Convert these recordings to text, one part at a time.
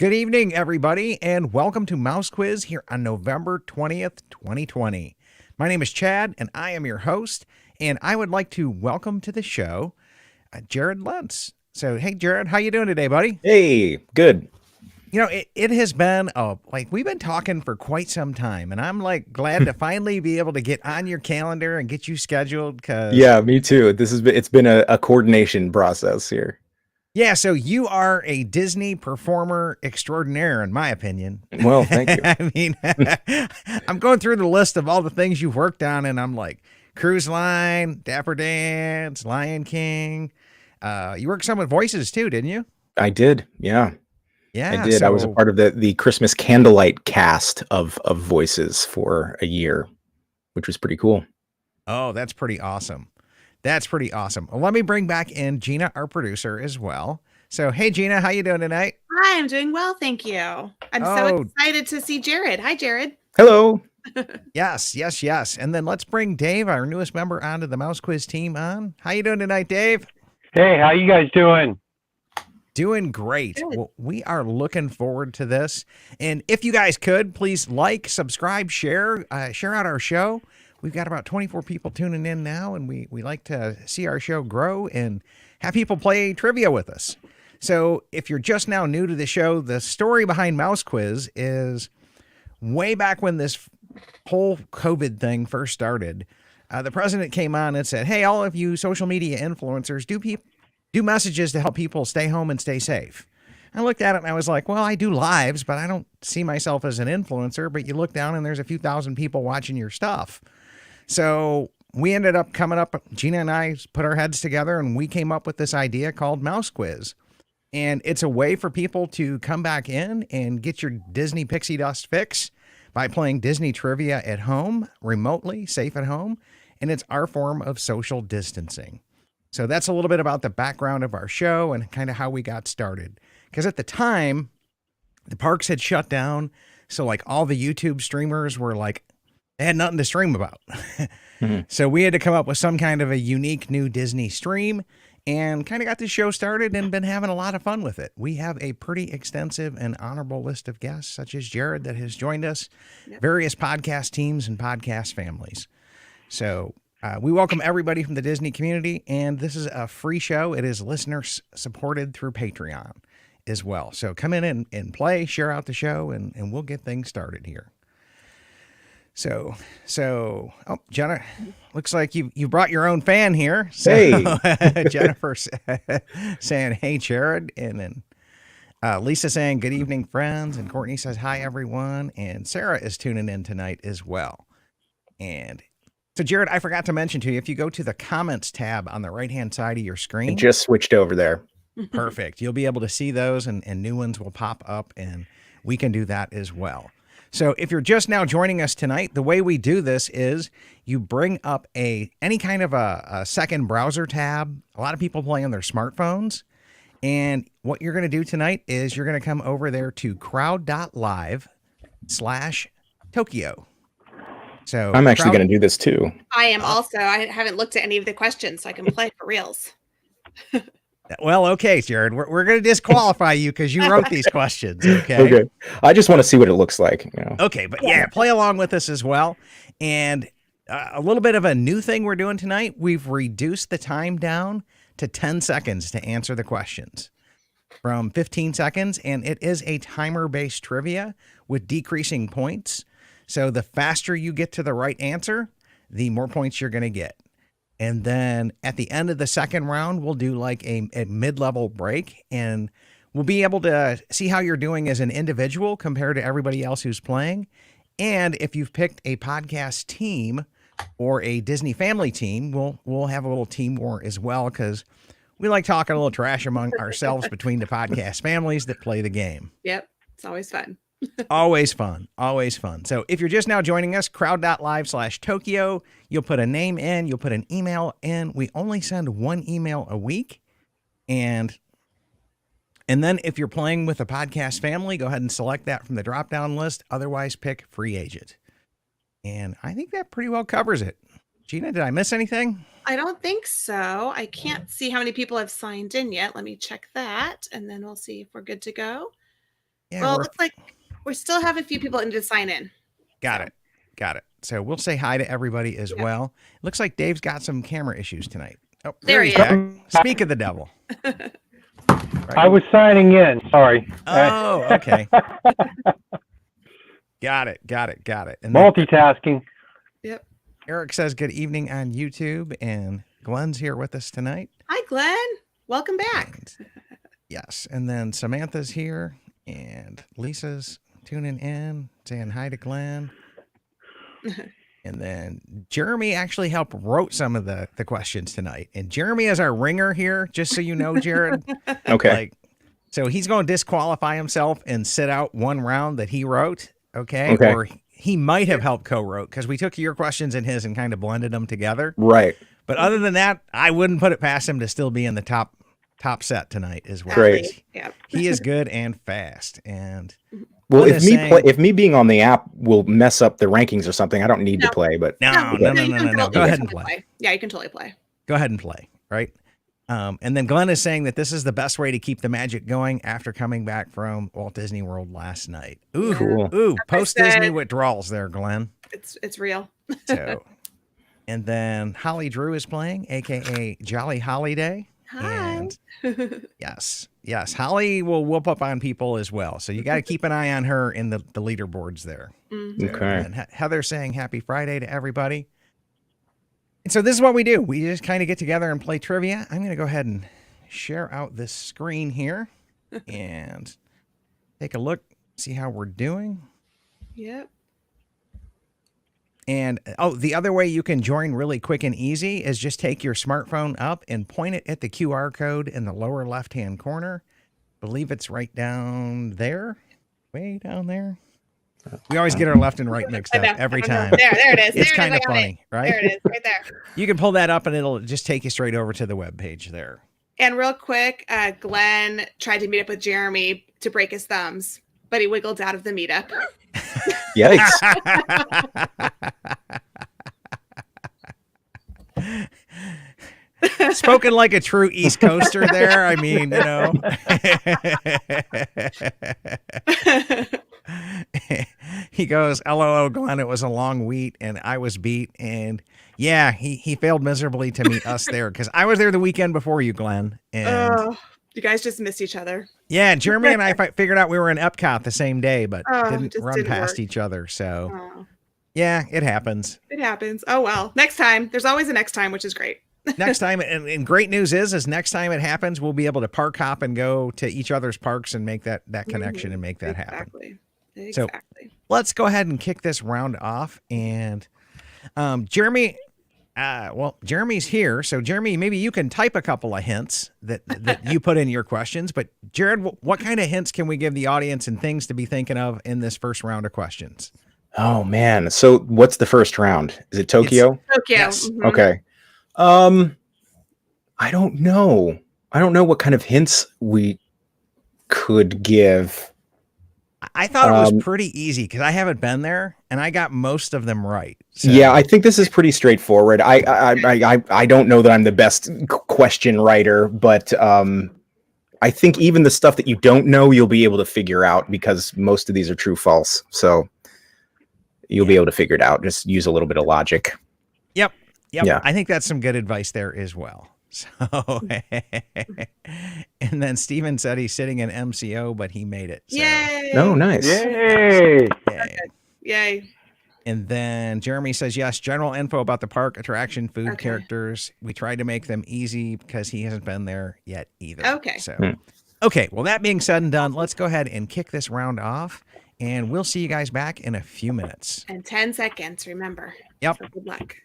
Good evening, everybody, and welcome to Mouse Quiz here on November 20th, 2020. My name is Chad, and I am your host, and I would like to welcome to the show Jarrod Lentz. So, hey, Jarrod, how you doing today, buddy? Hey, good. You know, it has been, we've been talking for quite some time, and I'm, glad to finally be able to get on your calendar and get you scheduled, because... Yeah, me too. It's been a coordination process here. Yeah, so you are a Disney performer extraordinaire, in my opinion. Well, thank you. I mean, I'm going through the list of all the things you've worked on, and I'm like, Cruise Line, Dapper Dance, Lion King. You worked some with voices too, didn't you? I did, yeah. Yeah, I did. I was a part of the Christmas Candlelight cast of voices for a year, which was pretty cool. Oh, that's pretty awesome. That's pretty awesome. Well, let me bring back in Gina, our producer, as well. So, hey, Gina, how you doing tonight? Hi, I'm doing well, thank you. I'm so excited to see Jarrod. Hi, Jarrod. Hello. Yes. And then let's bring Dave, our newest member, onto the Mouse Quiz team on. How you doing tonight, Dave? Hey, how you guys doing? Doing great. Good. Well, we are looking forward to this. And if you guys could, please like, subscribe, share out our show. We've got about 24 people tuning in now, and we like to see our show grow and have people play trivia with us. So if you're just now new to the show, the story behind Mouse Quiz is way back when this whole COVID thing first started. The president came on and said, hey, all of you social media influencers, do messages to help people stay home and stay safe. I looked at it and I was like, well, I do lives, but I don't see myself as an influencer. But you look down and there's a few thousand people watching your stuff. So we ended up coming up, Gina and I put our heads together and we came up with this idea called Mouse Quiz. And it's a way for people to come back in and get your Disney pixie dust fix by playing Disney trivia at home, remotely, safe at home. And it's our form of social distancing. So that's a little bit about the background of our show and kind of how we got started. Because at the time, the parks had shut down. So like all the YouTube streamers were like, they had nothing to stream about. So we had to come up with some kind of a unique new Disney stream and kind of got the show started and been having a lot of fun with it. We have a pretty extensive and honorable list of guests, such as Jarrod that has joined us, various podcast teams and podcast families. So we welcome everybody from the Disney community, and this is a free show. It is listeners supported through Patreon as well. So come in and play, share out the show, and we'll get things started here. So, Jenna, looks like you brought your own fan here. So, Hey. Jennifer saying, hey, Jarrod. And then Lisa saying, good evening, friends. And Courtney says, hi, everyone. And Sarah is tuning in tonight as well. And so, Jarrod, I forgot to mention to you, if you go to the comments tab on the right-hand side of your screen. I just switched over there. Perfect. You'll be able to see those and new ones will pop up, and we can do that as well. So if you're just now joining us tonight, the way we do this is you bring up any kind of a second browser tab. A lot of people play on their smartphones. And what you're going to do tonight is you're going to come over there to crowd.live/Tokyo. So I'm actually going to do this too. I am also. I haven't looked at any of the questions, so I can play for reals. Well, okay, Jarrod, we're going to disqualify you because you wrote these questions. Okay. Okay. I just want to see what it looks like. You know. Okay, but yeah, play along with us as well. And a little bit of a new thing we're doing tonight. We've reduced the time down to 10 seconds to answer the questions from 15 seconds. And it is a timer-based trivia with decreasing points. So the faster you get to the right answer, the more points you're going to get. And then at the end of the second round, we'll do like a mid-level break, and we'll be able to see how you're doing as an individual compared to everybody else who's playing. And if you've picked a podcast team or a Disney family team, we'll have a little team war as well, because we like talking a little trash among ourselves between the podcast families that play the game. Yep, it's always fun. Always fun. Always fun. So if you're just now joining us, crowd.live/Tokyo, you'll put a name in, you'll put an email in. We only send one email a week. And then if you're playing with a podcast family, go ahead and select that from the drop-down list. Otherwise, pick free agent. And I think that pretty well covers it. Gina, did I miss anything? I don't think so. I can't see how many people have signed in yet. Let me check that, and then we'll see if we're good to go. Yeah, Well, it looks like we still have a few people in to sign in. Got it. So we'll say hi to everybody as Yeah. well. Looks like Dave's got some camera issues tonight. Oh, There he's he is. back. Speak of the devil. I was signing in. Sorry. Oh, okay. Got it. And then Multitasking. Yep. Eric says good evening on YouTube, and Glenn's here with us tonight. Hi, Glenn. Welcome back. And, yes, and then Samantha's here, and Lisa's tuning in, saying hi to Glenn. And then Jeremy actually helped wrote some of the questions tonight. And Jeremy is our ringer here, just so you know, Jarrod. Okay. So he's going to disqualify himself and sit out one round that he wrote, okay? Okay. Or he might have helped co-wrote because we took your questions and his and kind of blended them together. Right. But other than that, I wouldn't put it past him to still be in the top set tonight as well. Great. Yep. He is good and fast. And Well, Glenn if is saying- if me being on the app will mess up the rankings or something, I don't need to play. But No. you can Go totally ahead and play. Yeah, you can totally play. Go ahead and play, right? And then Glenn is saying that this is the best way to keep the magic going after coming back from Walt Disney World last night. Ooh, Cool. ooh, I post-Disney said- withdrawals there, Glenn. It's real. So, and then Holly Drew is playing, aka Jolly Holiday. Hi. And yes, Holly will whoop up on people as well. So you got to keep an eye on her in the leaderboards there. Mhm. Okay. And Heather saying happy Friday to everybody. And so this is what we do. We just kind of get together and play trivia. I'm going to go ahead and share out this screen here and take a look, see how we're doing. Yep. And the other way you can join really quick and easy is just take your smartphone up and point it at the QR code in the lower left-hand corner. I believe it's right down there, way down there. We always get our left and right mixed up every time. There it is. It's There kind it of is. I got funny, it. right? There it is, right there. You can pull that up and it'll just take you straight over to the web page there. And real quick, Glenn tried to meet up with Jeremy to break his thumbs, but he wiggled out of the meetup. Yikes. Spoken like a true East Coaster there. I mean, he goes, LOL, Glenn, it was a long week and I was beat. And yeah, he failed miserably to meet us there because I was there the weekend before you, Glenn. And You guys just miss each other. yeah, Jeremy and I figured out we were in Epcot the same day, but didn't just run didn't past work. each other. So Oh, yeah, it happens. it happens. Oh, well. Next time. There's always a next time, which is great. Next time, and great news is next time it happens, we'll be able to park hop and go to each other's parks and make that connection and make that happen. Exactly. Let's go ahead and kick this round off. And Jeremy, Jeremy's here. So Jeremy, maybe you can type a couple of hints that you put in your questions. But Jarrod, what kind of hints can we give the audience and things to be thinking of in this first round of questions? Oh man. So what's the first round? Is it Tokyo? Tokyo. Yes. Mhm. Okay. I don't know. I don't know what kind of hints we could give. I thought it was pretty easy because I haven't been there and I got most of them right. So. Yeah, I think this is pretty straightforward. I don't know that I'm the best question writer, but I think even the stuff that you don't know, you'll be able to figure out because most of these are true false. So you'll be able to figure it out. Just use a little bit of logic. Yep. Yeah. I think that's some good advice there as well. So, and then Steven said he's sitting in MCO, but he made it. So, Yay. Oh, nice. Yay! yay. Yay. And then Jeremy says, yes, general info about the park, attraction, food, Okay. characters. We tried to make them easy because he hasn't been there yet either. Okay. So, okay. Well, that being said and done, let's go ahead and kick this round off. And we'll see you guys back in a few minutes. And 10 seconds, remember. Yep. So good luck.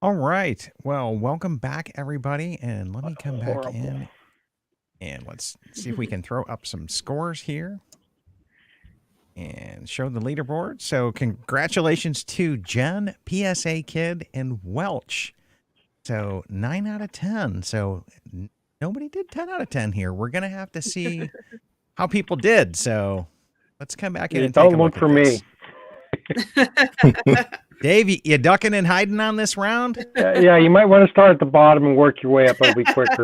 All right. Well, welcome back, everybody. And let me come back Horrible. in and let's see if we can throw up some scores here and show the leaderboard. So, congratulations to Jen, PSA Kid, and Welch. So, 9 out of 10. So, nobody did 10 out of 10 here. We're going to have to see how people did. So, let's come back in and take a Don't look look for at me. this. Dave, you ducking and hiding on this round? Yeah, you might want to start at the bottom and work your way up. It'll be quicker.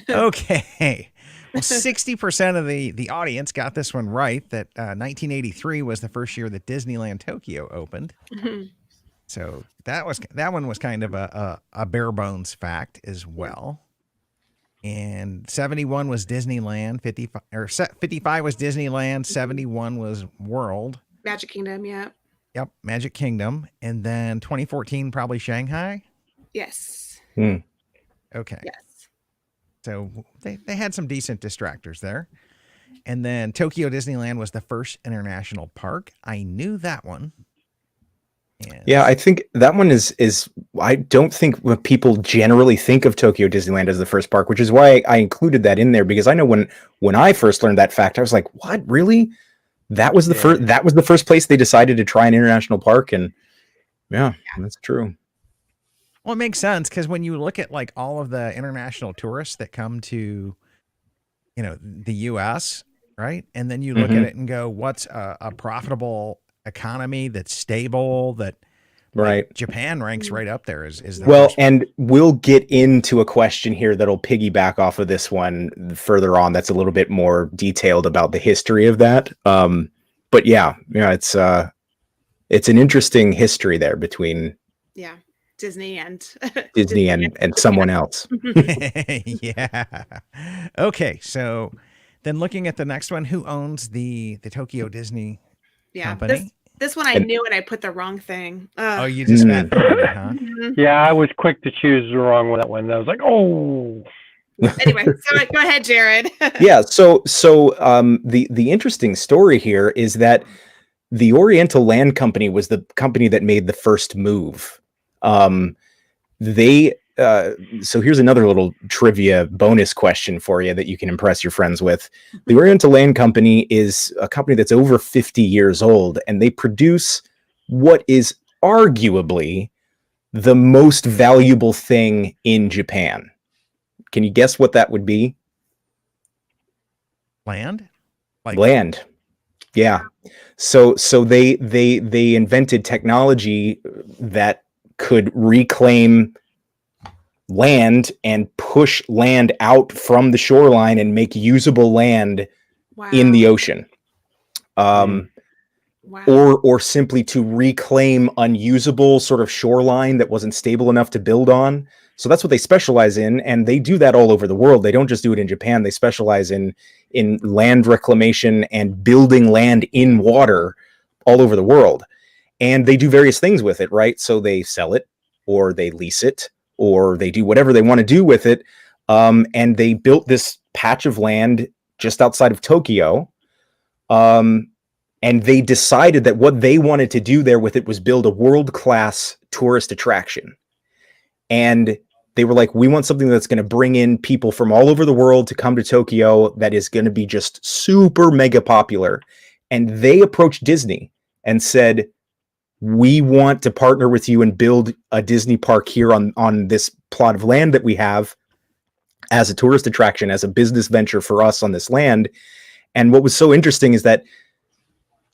Okay. Well, 60% of the audience got this one right, that 1983 was the first year that Disneyland Tokyo opened. So that one was kind of a bare bones fact as well. And 71 was Disneyland, 55 was Disneyland, 71 was World. Magic Kingdom, yeah. Yep, Magic Kingdom. And then 2014 probably Shanghai. Yes. Okay. Yes. So they had some decent distractors there. And then Tokyo Disneyland was the first international park. I knew that one. And Yeah, I think that one is I don't think when people generally think of Tokyo Disneyland as the first park, which is why I included that in there, because I know when I first learned that fact, I was like, what, really? That was the first place they decided to try an international park, and yeah, that's true. Well, it makes sense because when you look at like all of the international tourists that come to, the U.S., right? And then you look at it and go, what's a profitable economy that's stable, that Right. Japan ranks right up there as the Well, first. and we'll get into a question here that'll piggyback off of this one further on. That's a little bit more detailed about the history of that. But yeah, it's an interesting history there between Disney and Disney and someone else. Yeah. Okay, so then looking at the next one, who owns the Tokyo Disney company? This one I knew and I put the wrong thing. Oh, you just fat fingered it, huh? Yeah, I was quick to choose the wrong one. That one. I was like, oh. Anyway, so go ahead, Jarrod. Yeah. So the interesting story here is that the Oriental Land Company was the company that made the first move. So here's another little trivia bonus question for you that you can impress your friends with. The Oriental Land Company is a company that's over 50 years old, and they produce what is arguably the most valuable thing in Japan. Can you guess what that would be? Land? Land. Yeah. So they invented technology that could reclaim land and push land out from the shoreline and make usable land in the ocean. Or simply to reclaim unusable sort of shoreline that wasn't stable enough to build on. So that's what they specialize in, and they do that all over the world. They don't just do it in Japan. They specialize in land reclamation and building land in water all over the world. And they do various things with it, right? So they sell it, or they lease it, or they do whatever they want to do with it. And they built this patch of land just outside of Tokyo. And they decided that what they wanted to do there with it was build a world-class tourist attraction. And they were like, we want something that's going to bring in people from all over the world to come to Tokyo that is going to be just super mega popular. And they approached Disney and said, we want to partner with you and build a Disney park here on this plot of land that we have as a tourist attraction, as a business venture for us on this land. And what was so interesting is that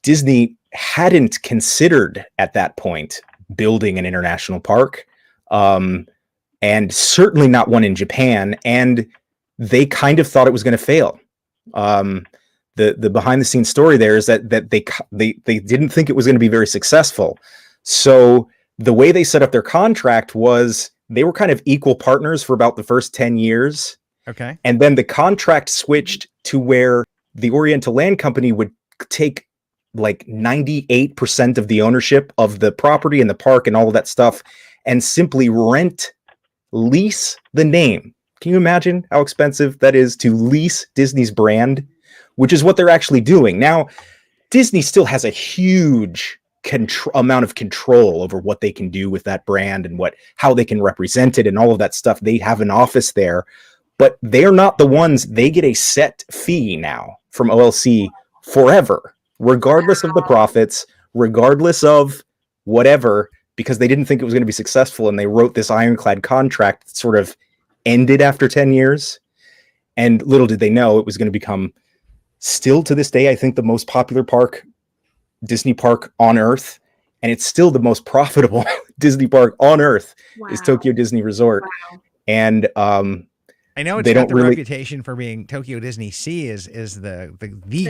Disney hadn't considered at that point building an international park, and certainly not one in Japan. And they kind of thought it was going to fail. The behind the scenes story there is that they didn't think it was going to be very successful. So the way they set up their contract was they were kind of equal partners for about the first 10 years. Okay. And then the contract switched to where the Oriental Land Company would take like 98% of the ownership of the property and the park and all of that stuff and simply lease the name. Can you imagine how expensive that is to lease Disney's brand? Which is what they're actually doing. Now, Disney still has a huge amount of control over what they can do with that brand and how they can represent it and all of that stuff. They have an office there, but they're not the ones. They get a set fee now from OLC forever, regardless of the profits, regardless of whatever, because they didn't think it was going to be successful, and they wrote this ironclad contract that sort of ended after 10 years. And little did they know it was going to become, still to this day, I think, the most popular Disney park on Earth, and it's still the most profitable Disney park on Earth. Is Tokyo Disney Resort. Wow. And I know it's got the reputation for being Tokyo Disney Sea is the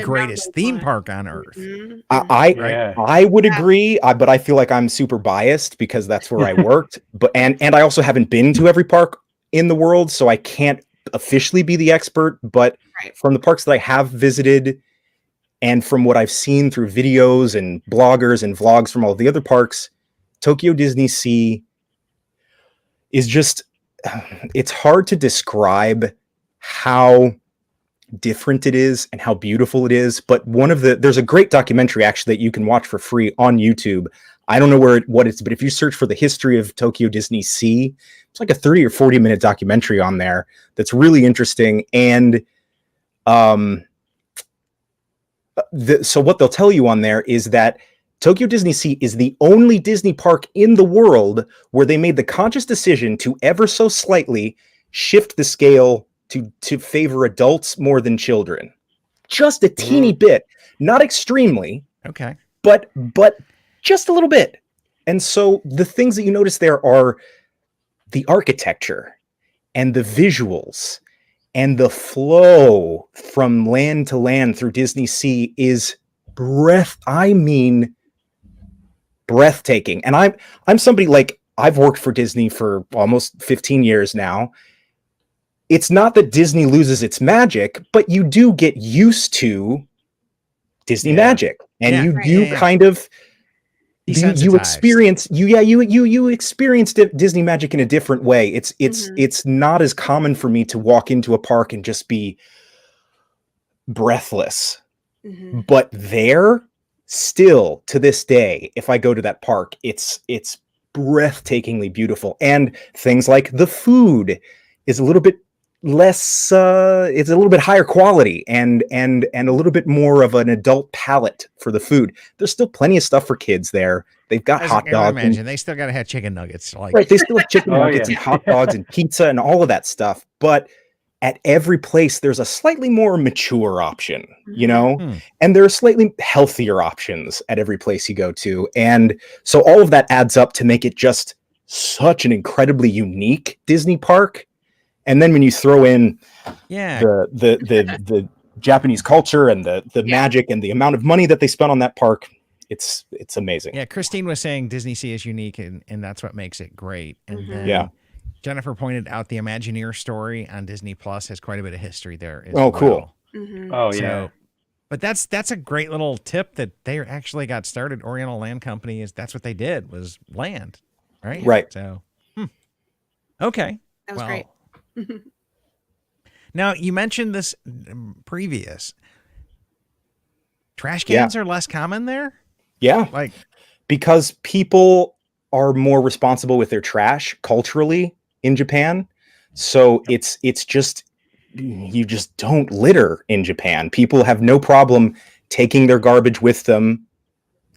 greatest theme park on Earth. Mm-hmm. I would agree, but I feel like I'm super biased because that's where I worked. But and I also haven't been to every park in the world, so I can't officially be the expert. But from the parks that I have visited, and from what I've seen through videos and bloggers and vlogs from all the other parks, Tokyo Disney Sea is just, it's hard to describe how different it is and how beautiful it is. But there's a great documentary actually that you can watch for free on YouTube. I don't know what it's, but if you search for the history of Tokyo Disney Sea, it's like a 30 or 40 minute documentary on there that's really interesting. And, so what they'll tell you on there is that Tokyo Disney Sea is the only Disney park in the world where they made the conscious decision to ever so slightly shift the scale to favor adults more than children. Just a teeny bit, not extremely. Okay. But just a little bit. And so the things that you notice there are the architecture and the visuals. And the flow from land to land through Disney Sea is breathtaking. And I'm somebody, like, I've worked for Disney for almost 15 years now. It's not that Disney loses its magic, but you do get used to Disney magic, and kind of you experience you experienced Disney magic in a different way. It's not as common for me to walk into a park and just be breathless. Mm-hmm. But there, still to this day, if I go to that park, it's breathtakingly beautiful. And things like the food is a little bit less, it's a little bit higher quality and a little bit more of an adult palate for the food. There's still plenty of stuff for kids there. They've got hot dogs. Imagine they still got to have chicken nuggets. Right, they still have chicken nuggets and hot dogs and pizza and all of that stuff. But at every place, there's a slightly more mature option, and there are slightly healthier options at every place you go to. And so all of that adds up to make it just such an incredibly unique Disney park. And then when you throw in the Japanese culture and the magic and the amount of money that they spent on that park, it's amazing. Yeah, Christine was saying Disney Sea is unique, and that's what makes it great. And then Jennifer pointed out the Imagineer story on Disney Plus has quite a bit of history there as well. Cool. Mm-hmm. Oh, yeah. But that's a great little tip that they actually got started. Oriental Land Company that's what they did, was land, right? Right. So, okay. That was great. Now, you mentioned this previous. Trash cans are less common there? Yeah. Because people are more responsible with their trash culturally in Japan. So it's just, you just don't litter in Japan. People have no problem taking their garbage with them,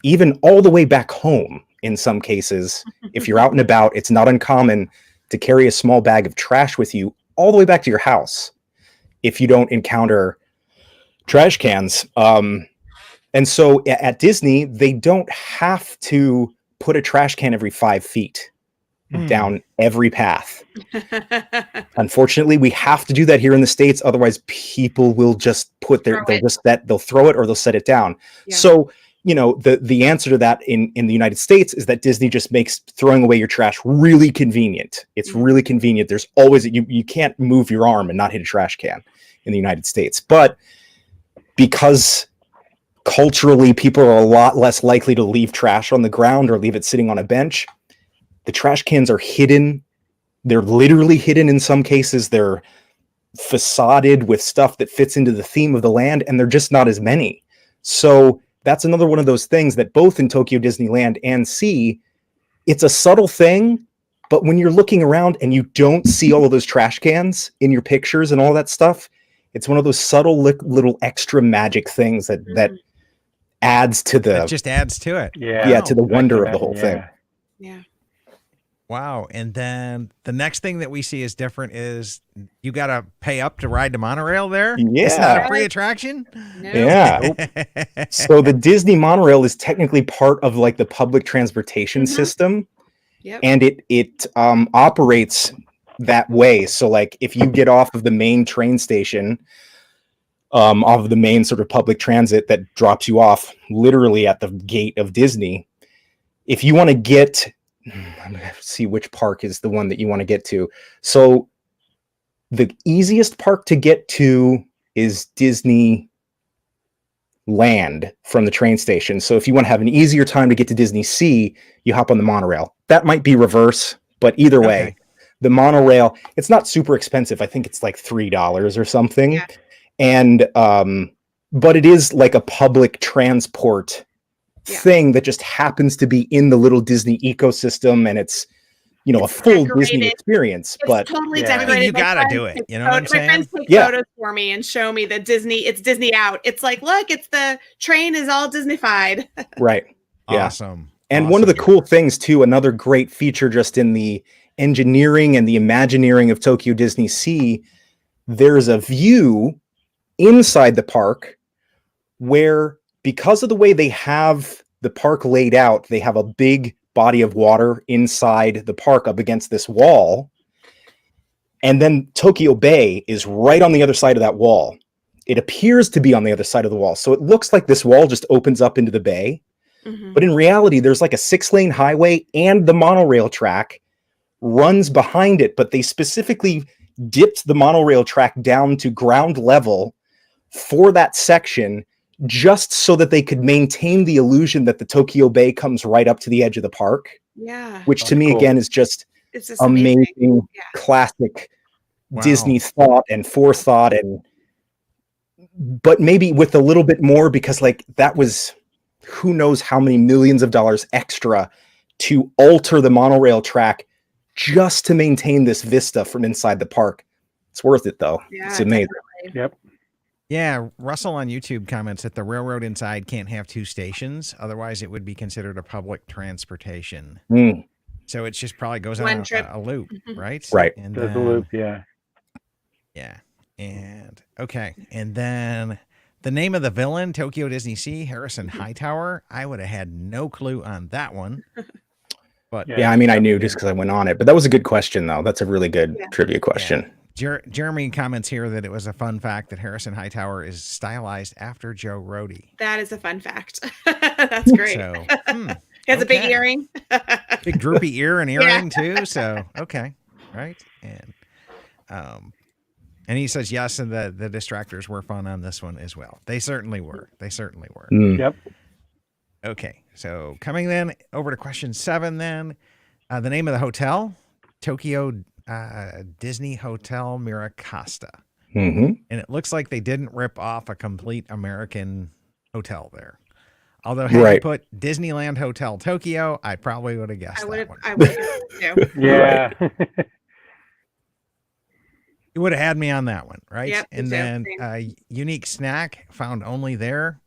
even all the way back home in some cases. If you're out and about, it's not uncommon to carry a small bag of trash with you all the way back to your house if you don't encounter trash cans. And so at Disney, they don't have to put a trash can every 5 feet down every path. Unfortunately, we have to do that here in the States. Otherwise, people will just they'll throw it or they'll set it down. Yeah. So, the answer to that in the United States is that Disney just makes throwing away your trash really convenient. It's really convenient. There's always, you can't move your arm and not hit a trash can in the United States. But because culturally people are a lot less likely to leave trash on the ground or leave it sitting on a bench, the trash cans are hidden. They're literally hidden in some cases. They're facaded with stuff that fits into the theme of the land, and they're just not as many. So that's another one of those things that both in Tokyo Disneyland and Sea, it's a subtle thing, but when you're looking around and you don't see all of those trash cans in your pictures and all that stuff, it's one of those subtle little extra magic things that adds to the... It just adds to it. Yeah, to the wonder of the whole thing. Yeah. Wow. And then the next thing that we see is different is you got to pay up to ride the monorail there. Yeah. It's not a free attraction. No. Yeah. So the Disney monorail is technically part of like the public transportation system. Yep. And it operates that way. So like if you get off of the main train station, off of the main sort of public transit that drops you off literally at the gate of Disney, if you want to get... I'm gonna have to see which park is the one that you want to get to. So the easiest park to get to is Disneyland from the train station. So if you want to have an easier time to get to Disney Sea, you hop on the monorail. That might be reverse, but either way, the monorail, it's not super expensive. I think it's like $3 or something. Yeah. And but it is like a public transport thing that just happens to be in the little Disney ecosystem, and it's a full Disney experience. It's but totally I decorated. mean, you gotta do it. You know what I'm My saying? friends take photos for me and show me that it's Disney out. It's like, look, it's the train is all Disneyfied. Right. Yeah. Awesome. And one of the cool things too, another great feature just in the engineering and the Imagineering of Tokyo Disney Sea, there's a view inside the park where, because of the way they have the park laid out, they have a big body of water inside the park up against this wall. And then Tokyo Bay is right on the other side of that wall. It appears to be on the other side of the wall. So it looks like this wall just opens up into the bay. Mm-hmm. But in reality, there's like a 6-lane highway, and the monorail track runs behind it. But they specifically dipped the monorail track down to ground level for that section, just so that they could maintain the illusion that the Tokyo Bay comes right up to the edge of the park. Yeah. Which to me, again, is just amazing. Classic Disney thought and forethought, but maybe with a little bit more, because like that was who knows how many millions of dollars extra to alter the monorail track just to maintain this vista from inside the park. It's worth it though. Yeah, it's amazing. Definitely. Yep. Yeah, Russell on YouTube comments that the railroad inside can't have 2 stations. Otherwise, it would be considered a public transportation. Mm. So it just probably goes One on trip. a loop, right? Right. And There's a loop, yeah. Yeah. And okay. And then the name of the villain, Tokyo Disney Sea, Harrison Hightower. I would have had no clue on that one. But yeah, I mean, I knew just because I went on it. But that was a good question, though. That's a really good trivia question. Yeah. Jeremy comments here that it was a fun fact that Harrison Hightower is stylized after Joe Rohde. That is a fun fact. That's great. So, he has a big earring. Big droopy ear and earring too. So, okay. Right. And he says yes, and the distractors were fun on this one as well. They certainly were. Yep. Okay. So coming then over to question 7 then. The name of the hotel, Tokyo Disney Hotel MiraCosta. Mm-hmm. And it looks like they didn't rip off a complete American hotel there. Although had you put Disneyland Hotel Tokyo, I probably would have guessed that one. I would have too. Yeah. You would have had me on that one, right? Yep, and then unique snack found only there.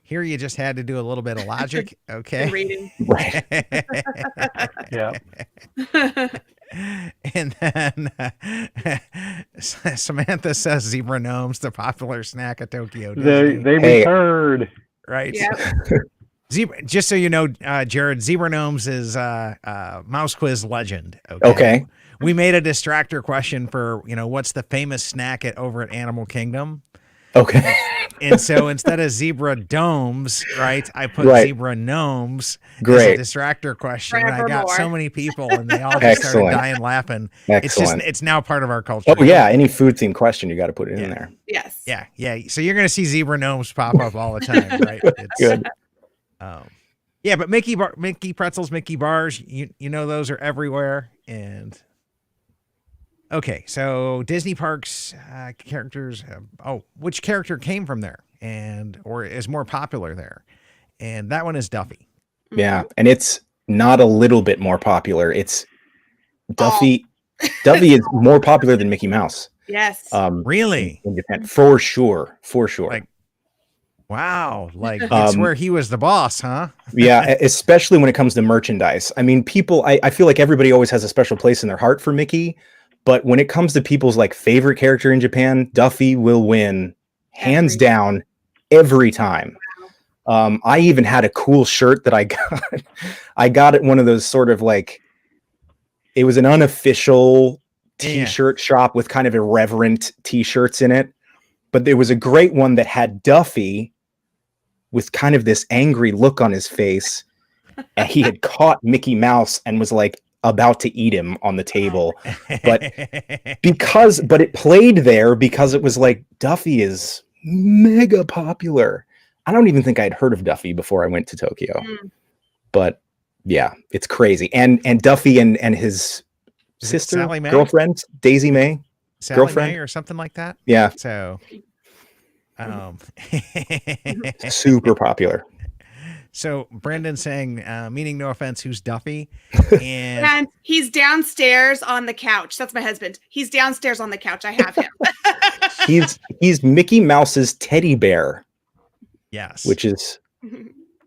Here you just had to do a little bit of logic, okay? Reading. Right. Yeah. And then Samantha says zebra gnomes, the popular snack at Tokyo Disney. They returned. Right. Yep. Zebra, just so you know, Jarrod, zebra gnomes is Mouse Quiz legend. Okay. We made a distractor question for, what's the famous snack over at Animal Kingdom? Okay. And so instead of zebra domes, right, I put zebra gnomes Great. as a distractor question. And I Forevermore. got so many people, and they all just started dying laughing. Excellent. It's now part of our culture. Oh yeah, any food themed question, you got to put it in there. Yes. Yeah. So you're going to see zebra gnomes pop up all the time, right? It's good. Yeah, but Mickey pretzels, Mickey bars, you know those are everywhere. And okay, so Disney parks characters. Which character came from there or is more popular there? and that one is Duffy. Yeah, and it's not a little bit more popular. It's Duffy. Duffy is more popular than Mickey Mouse. Yes. Really? In Japan, for sure. Like, wow, like it's where he was the boss, huh? Yeah, especially when it comes to merchandise. I mean, people, I feel like everybody always has a special place in their heart for Mickey, but when it comes to people's like favorite character in Japan, Duffy will win hands down every time. I even had a cool shirt that I got. I got at one of those sort of like, it was an unofficial t-shirt shop with kind of irreverent t-shirts in it, but there was a great one that had Duffy with kind of this angry look on his face, and he had caught Mickey Mouse and was like about to eat him on the table. But it played there because it was like, Duffy is mega popular. I don't even think I'd heard of Duffy before I went to Tokyo. But yeah, it's crazy. And Duffy and his sister, girlfriend, Daisy May, girlfriend May or something like that. Yeah. So super popular. So Brendan saying, meaning no offense, who's Duffy? And he's downstairs on the couch. That's my husband. He's downstairs on the couch. I have him. he's Mickey Mouse's teddy bear. Yes. Which is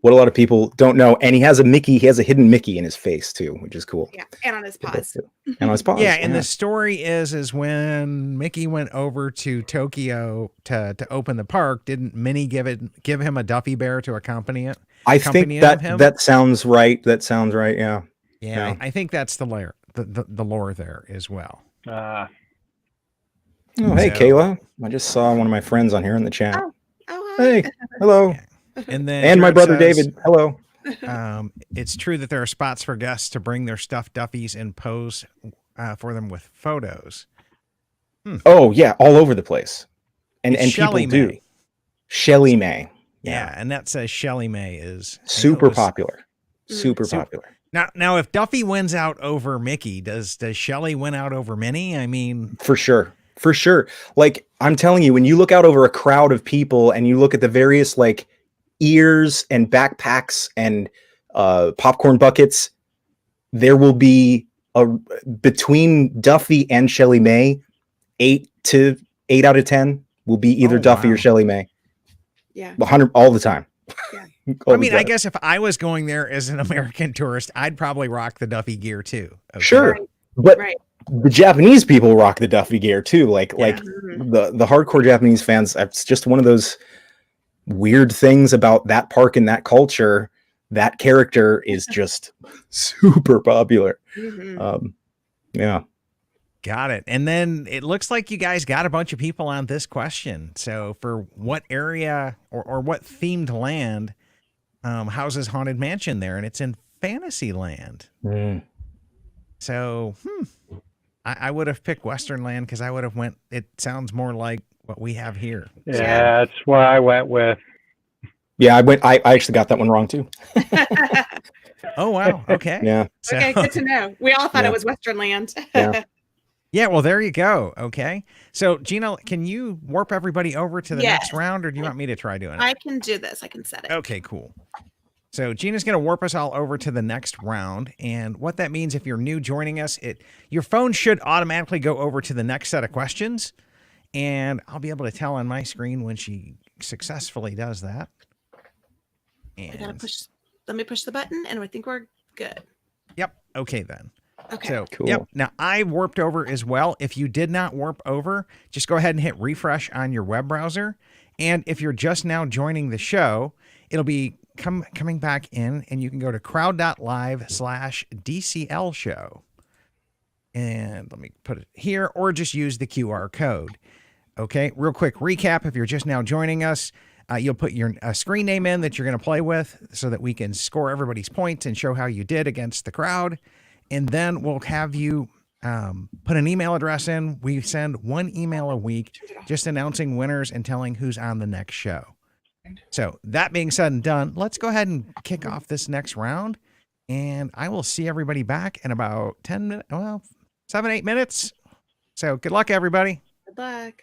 what a lot of people don't know. And he has a hidden Mickey in his face too, which is cool. Yeah, and on his paws. And on his paws. Yeah, and the story is when Mickey went over to Tokyo to open the park, didn't Minnie give him a Duffy bear to accompany it? I think that sounds right. That sounds right. Yeah. Yeah. I think that's the lore, the lore there as well. Oh, hey, Kayla. I just saw one of my friends on here in the chat. Oh, hey, hello. Yeah. And my brother David. Hello. It's true that there are spots for guests to bring their stuffed Duffies and pose for them with photos. Oh yeah, all over the place, and Shelley people do. Shelley May. Yeah, and that says Shelley May is super popular. Super popular. Now, if Duffy wins out over Mickey, does Shelley win out over Minnie? I mean, for sure. For sure. Like, I'm telling you, when you look out over a crowd of people and you look at the various like ears and backpacks and popcorn buckets, there will be between Duffy and Shelley May, 8 out of 10 will be either Duffy or Shelley May. Yeah. 100 all the time. Yeah. I mean, I guess if I was going there as an American tourist, I'd probably rock the Duffy gear too. Okay? Sure. But the Japanese people rock the Duffy gear too. Like the hardcore Japanese fans, it's just one of those weird things about that park and that culture. That character is just super popular. Yeah. Got it. And then it looks like you guys got a bunch of people on this question. So for what area or what themed land houses Haunted Mansion there? And it's in Fantasyland. So, I would have picked Westernland because I would have went, it sounds more like what we have here. Yeah, that's what I went with. Yeah, I actually got that one wrong too. Oh, wow. Okay. Yeah. So, okay, good to know. We all thought it was Westernland. Yeah, well, there you go. Okay. So, Gina, can you warp everybody over to the next round, or do you want me to try doing it? I can do this. I can set it. Okay, cool. So Gina's going to warp us all over to the next round. And what that means, if you're new joining us, your phone should automatically go over to the next set of questions. And I'll be able to tell on my screen when she successfully does that. And let me push the button, and I think we're good. Yep. Okay, then. Okay. So, cool. Yep. Now, I warped over as well. If you did not warp over, just go ahead and hit refresh on your web browser. And if you're just now joining the show, it'll be coming back in, and you can go to crowd.live/DCL show. And let me put it here, or just use the QR code. Okay, real quick recap. If you're just now joining us, you'll put your screen name in that you're going to play with so that we can score everybody's points and show how you did against the crowd. And then we'll have you put an email address in. We send one email a week just announcing winners and telling who's on the next show. So that being said and done, let's go ahead and kick off this next round. And I will see everybody back in about 10 minutes, 7-8 minutes. So good luck, everybody. Good luck.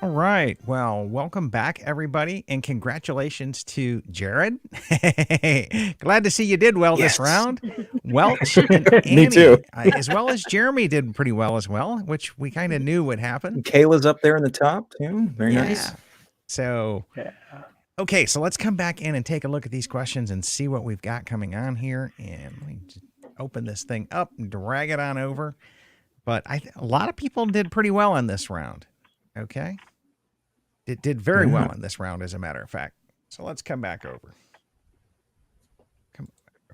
All right. Well, welcome back, everybody, and congratulations to Jarrod. Glad to see you did well this round. Welch and Annie, Me too. as well as Jeremy did pretty well as well, which we kind of knew would happen. Kayla's up there in the top too. Very nice. So, okay, so let's come back in and take a look at these questions and see what we've got coming on here. And let me just open this thing up and drag it on over. But a lot of people did pretty well in this round. Okay. It did very well in this round, as a matter of fact. So let's come back over.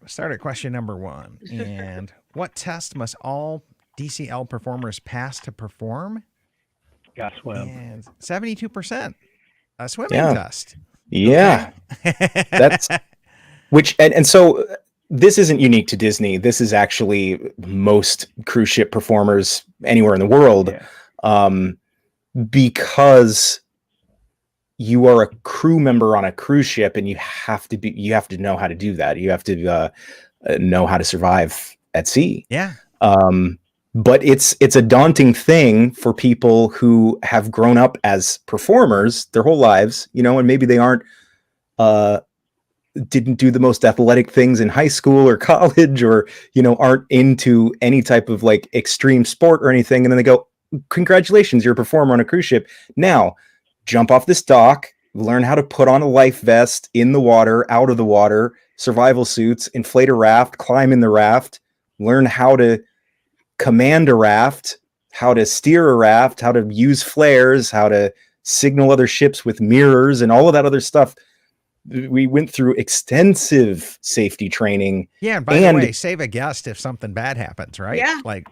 Start at question number 1. And what test must all DCL performers pass to perform? Got to swim. And 72%. A swimming test. Yeah. Okay. That's and so this isn't unique to Disney. This is actually most cruise ship performers anywhere in the world. Because you are a crew member on a cruise ship and you have to know how to do that. You have to know how to survive at sea. Yeah. But it's a daunting thing for people who have grown up as performers their whole lives, and maybe they didn't do the most athletic things in high school or college, or, aren't into any type of like extreme sport or anything. And then they go, congratulations, you're a performer on a cruise ship. Now jump off this dock, learn how to put on a life vest in the water, out of the water, survival suits, inflate a raft, climb in the raft, learn how to command a raft, how to steer a raft, how to use flares, how to signal other ships with mirrors and all of that other stuff. We went through extensive safety training. Yeah, and by the way, save a guest if something bad happens, right?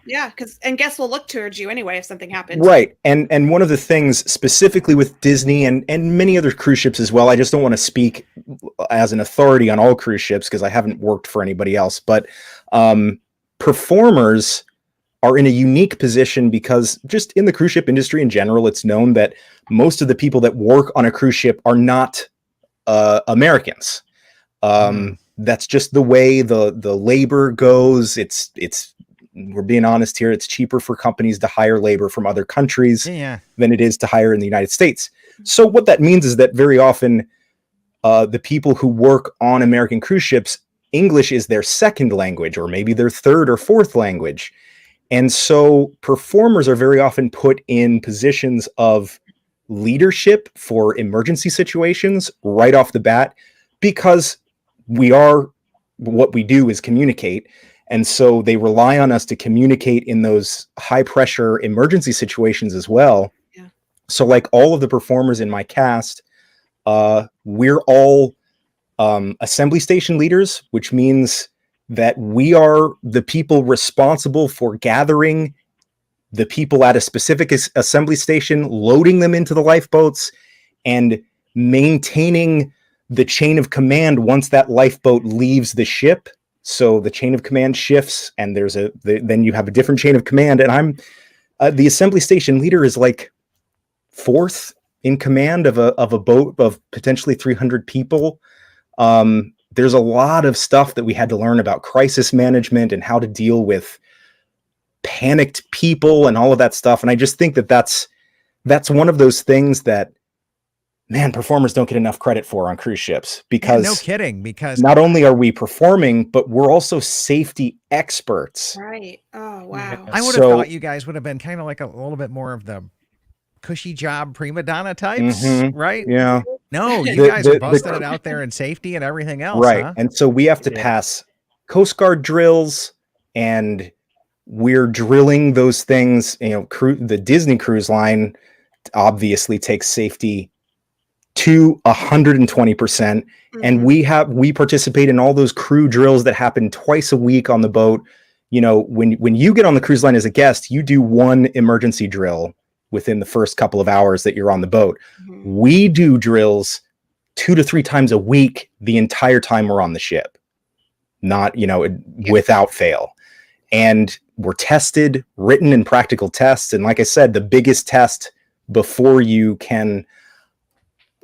Yeah, and guests will look towards you anyway if something happens. Right. And one of the things specifically with Disney and many other cruise ships as well, I just don't want to speak as an authority on all cruise ships because I haven't worked for anybody else, but performers are in a unique position because just in the cruise ship industry in general, it's known that most of the people that work on a cruise ship are not Americans. That's just the way the labor goes. It's we're being honest here. It's cheaper for companies to hire labor from other countries than it is to hire in the United States. So what that means is that very often the people who work on American cruise ships, English is their second language, or maybe their third or fourth language. And so performers are very often put in positions of leadership for emergency situations right off the bat, because what we do is communicate. And so they rely on us to communicate in those high pressure emergency situations as well. Yeah. So like all of the performers in my cast, we're all assembly station leaders, which means that we are the people responsible for gathering the people at a specific assembly station, loading them into the lifeboats, and maintaining the chain of command once that lifeboat leaves the ship. So the chain of command shifts, and then you have a different chain of command. And I'm the assembly station leader is like fourth in command of a boat of potentially 300 people. There's a lot of stuff that we had to learn about crisis management and how to deal with panicked people and all of that stuff. And I just think that that's one of those things that, man, performers don't get enough credit for on cruise ships, because no kidding, because not only are we performing, but we're also safety experts. Right. Oh, wow. I would have thought you guys would have been kind of like a little bit more of the cushy job prima donna types, right? Yeah. No, you guys are busting it out there in safety and everything else. Right. Huh? And so we have to pass Coast Guard drills, and we're drilling those things. The Disney Cruise Line obviously takes safety to 120%. And we participate in all those crew drills that happen twice a week on the boat. You know, when you get on the cruise line as a guest, you do one emergency drill within the first couple of hours that you're on the boat. We do drills 2 to 3 times a week the entire time we're on the ship, not, you know, without fail. And we're tested, written and practical tests. And like I said, the biggest test before you can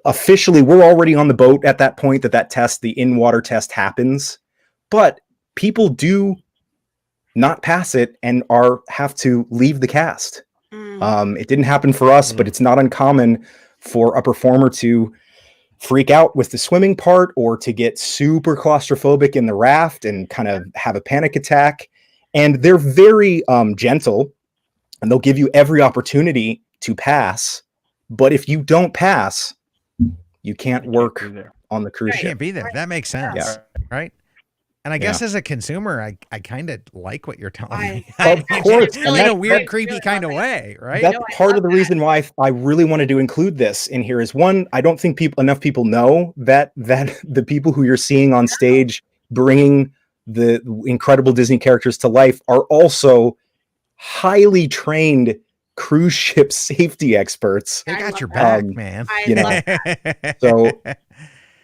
officially, we're already on the boat at that point that test, the in-water test happens, but people do not pass it and have to leave the cast. It didn't happen for us, but it's not uncommon for a performer to freak out with the swimming part or to get super claustrophobic in the raft and kind of have a panic attack. And they're very gentle, and they'll give you every opportunity to pass. But if you don't pass, you can't work on the cruise ship. You can't be there. That makes sense, right? And I guess as a consumer, I kind of like what you're telling me. Of course. In a weird, creepy kind of way, right? That's part of the reason why I really wanted to include this in here is, one, I don't think enough people know that the people who you're seeing on stage bringing the incredible Disney characters to life are also highly trained cruise ship safety experts. They got your back, man. You know, so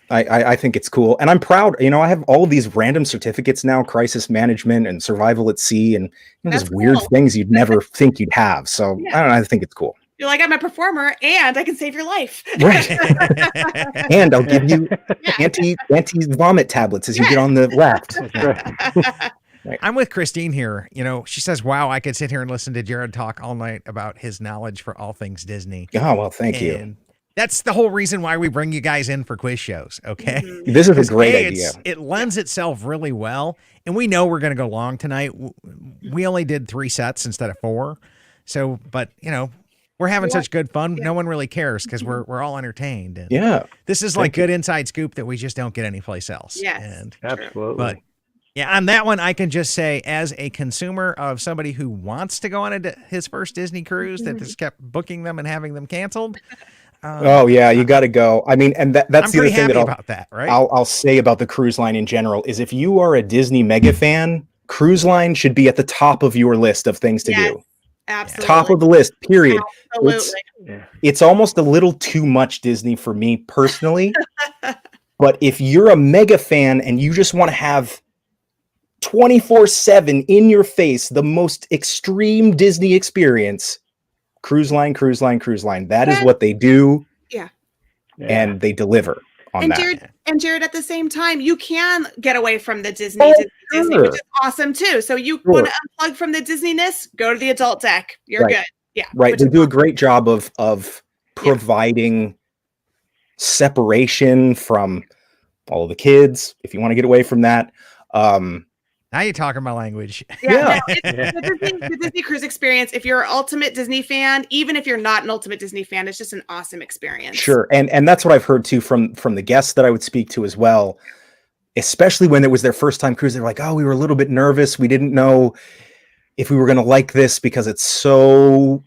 I think it's cool, and I'm proud. You know, I have all of these random certificates now: crisis management and survival at sea, and just weird things you'd never think you'd have. So I don't know. I think it's cool. You're like, I'm a performer, and I can save your life. Right. And I'll give you anti vomit tablets as you get on the raft. Right. I'm with Christine here. You know, she says, wow, I could sit here and listen to Jarrod talk all night about his knowledge for all things Disney. Oh, well, thank you. That's the whole reason why we bring you guys in for quiz shows, okay? This is a great idea. It lends itself really well, and we know we're going to go long tonight. We only did 3 sets instead of 4. So, but, you know, we're having such good fun. No one really cares because we're all entertained. And this is like good inside scoop that we just don't get anyplace else. Yes, and, absolutely. But yeah, on that one, I can just say, as a consumer of somebody who wants to go on his first Disney cruise that just kept booking them and having them canceled. You got to go. I mean, and that's I'm the other thing right? I'll say about the cruise line in general is, if you are a Disney mega fan, cruise line should be at the top of your list of things to do. Absolutely. Top of the list, period. Absolutely. It's almost a little too much Disney for me personally. But if you're a mega fan and you just want to have 24/7 in your face the most extreme Disney experience, cruise line. That is what they do. And they deliver on that. Jarrod, at the same time, you can get away from the Disney, which is awesome too. So you want to unplug from the Disneyness, go to the adult deck. You're good. Yeah. Right. They do a great job of providing separation from all of the kids if you want to get away from that. Now you're talking my language. The Disney cruise experience, if you're an ultimate Disney fan, even if you're not an ultimate Disney fan, it's just an awesome experience. Sure. And that's what I've heard too from the guests that I would speak to as well, especially when it was their first time cruise. They're like, oh, we were a little bit nervous. We didn't know if we were going to like this because it's so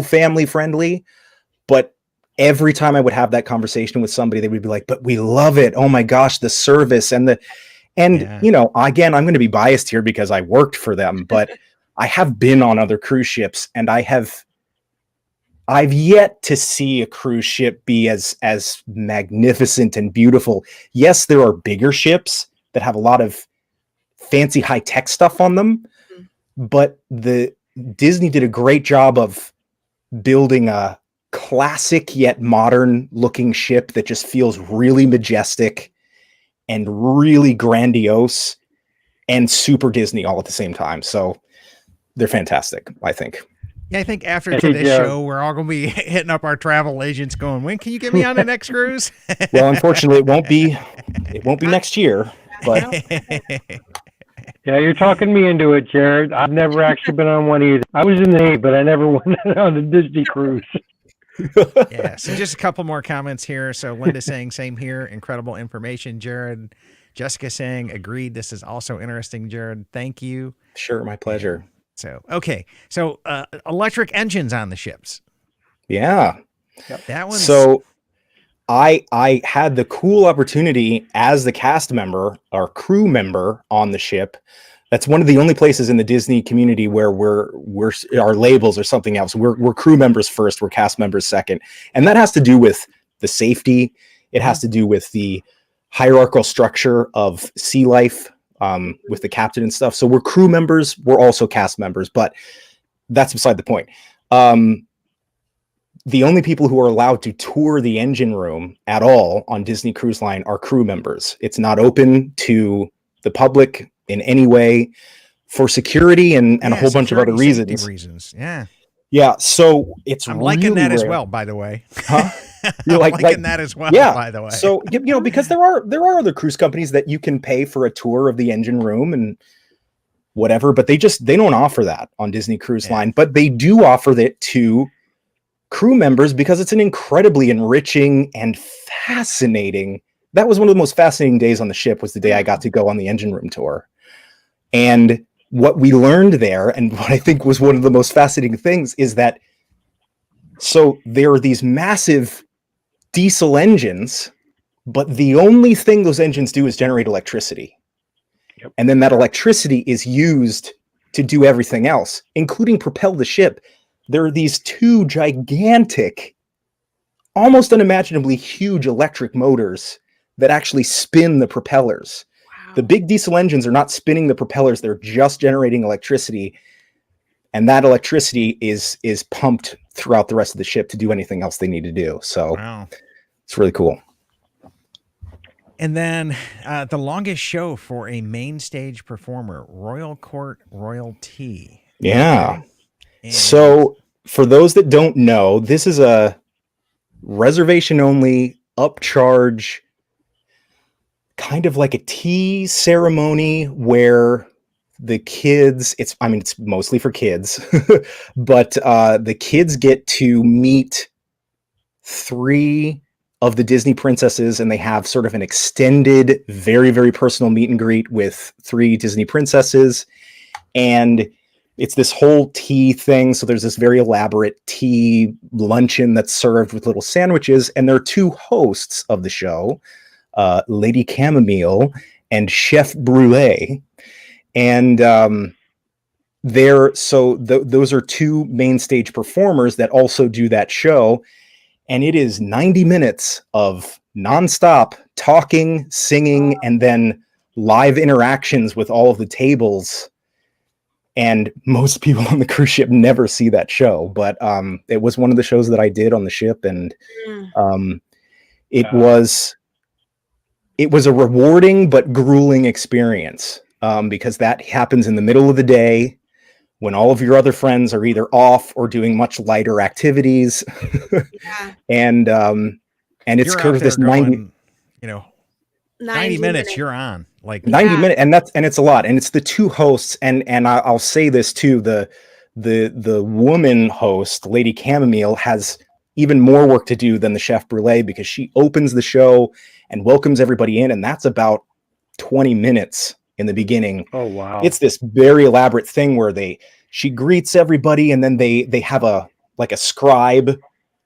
family friendly. But every time I would have that conversation with somebody, they would be like, but we love it. Oh my gosh, the service you know, again, I'm going to be biased here because I worked for them, but I have been on other cruise ships, and I've yet to see a cruise ship be as magnificent and beautiful. Yes, there are bigger ships that have a lot of fancy high tech stuff on them, but the Disney did a great job of building a classic yet modern looking ship that just feels really majestic and really grandiose and super Disney all at the same time. So they're fantastic, I think. Yeah, I think after today's show, we're all going to be hitting up our travel agents going, when can you get me on the next cruise? Well, unfortunately, it won't be next year, but yeah, you're talking me into it, Jarrod. I've never actually been on one either. I was in the Navy, but I never went on a Disney cruise. Yeah, so just a couple more comments here. So Linda saying, same here, incredible information, Jarrod. Jessica saying, agreed, this is also interesting, Jarrod. Thank you. Sure, my pleasure. So, okay. So electric engines on the ships. Yeah. That one. So I had the cool opportunity as the cast member or crew member on the ship. That's one of the only places in the Disney community where we're our labels or something else. We're crew members first, we're cast members second. And that has to do with the safety. It has to do with the hierarchical structure of sea life, with the captain and stuff. So we're crew members, we're also cast members, but that's beside the point. The only people who are allowed to tour the engine room at all on Disney Cruise Line are crew members. It's not open to the public in any way for security and a whole bunch of other reasons. Yeah. So I'm liking that as well, by the way. Huh? You're liking that as well, by the way. So, because there are other cruise companies that you can pay for a tour of the engine room and whatever, but they don't offer that on Disney Cruise Line, but they do offer that to crew members because it's an incredibly enriching and fascinating. That was one of the most fascinating days on the ship, was the day I got to go on the engine room tour. And what we learned there, and what I think was one of the most fascinating things, is that so there are these massive diesel engines, but the only thing those engines do is generate electricity. Yep. And then that electricity is used to do everything else, including propel the ship. There are these two gigantic, almost unimaginably huge electric motors that actually spin the propellers. Wow. The big diesel engines are not spinning the propellers, they're just generating electricity. And that electricity is pumped throughout the rest of the ship to do anything else they need to do. So It's really cool. And then the longest show for a main stage performer, Royal Court Royalty. Yeah. So for those that don't know, this is a reservation only, upcharge, kind of like a tea ceremony where the kids, it's mostly for kids, but the kids get to meet 3 of the Disney princesses, and they have sort of an extended, very, very personal meet and greet with 3 Disney princesses. And it's this whole tea thing. So there's this very elaborate tea luncheon that's served with little sandwiches. And there are 2 hosts of the show, Lady Chamomile and Chef Brulee. And those are 2 main stage performers that also do that show. And it is 90 minutes of nonstop talking, singing, and then live interactions with all of the tables. And most people on the cruise ship never see that show, but it was one of the shows that I did on the ship, and it was a rewarding but grueling experience, because that happens in the middle of the day when all of your other friends are either off or doing much lighter activities. And it's kind of this 90 minutes you're on, like 90 minutes, and it's a lot, and it's the 2 hosts, and I'll say this too, the woman host, Lady Chamomile, has even more work to do than the Chef Brulee, because she opens the show and welcomes everybody in, and that's about 20 minutes in the beginning. Oh wow. It's this very elaborate thing where she greets everybody, and then they have a scribe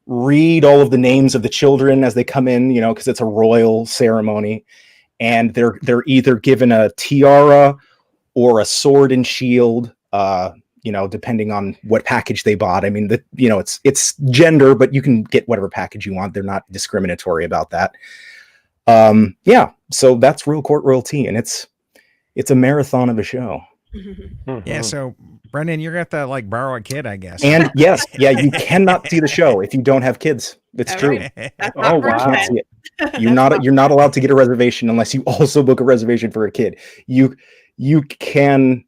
read all of the names of the children as they come in, because it's a royal ceremony, and they're either given a tiara or a sword and shield, depending on what package they bought. I mean, it's gender, but you can get whatever package you want. They're not discriminatory about that. So that's Royal Court Royalty, and it's a marathon of a show. Yeah. So Brendan, you're going to have to borrow a kid, I guess. And yes, you cannot see the show if you don't have kids. It's true. Oh wow. You can't see it. You're not allowed to get a reservation unless you also book a reservation for a kid. You can,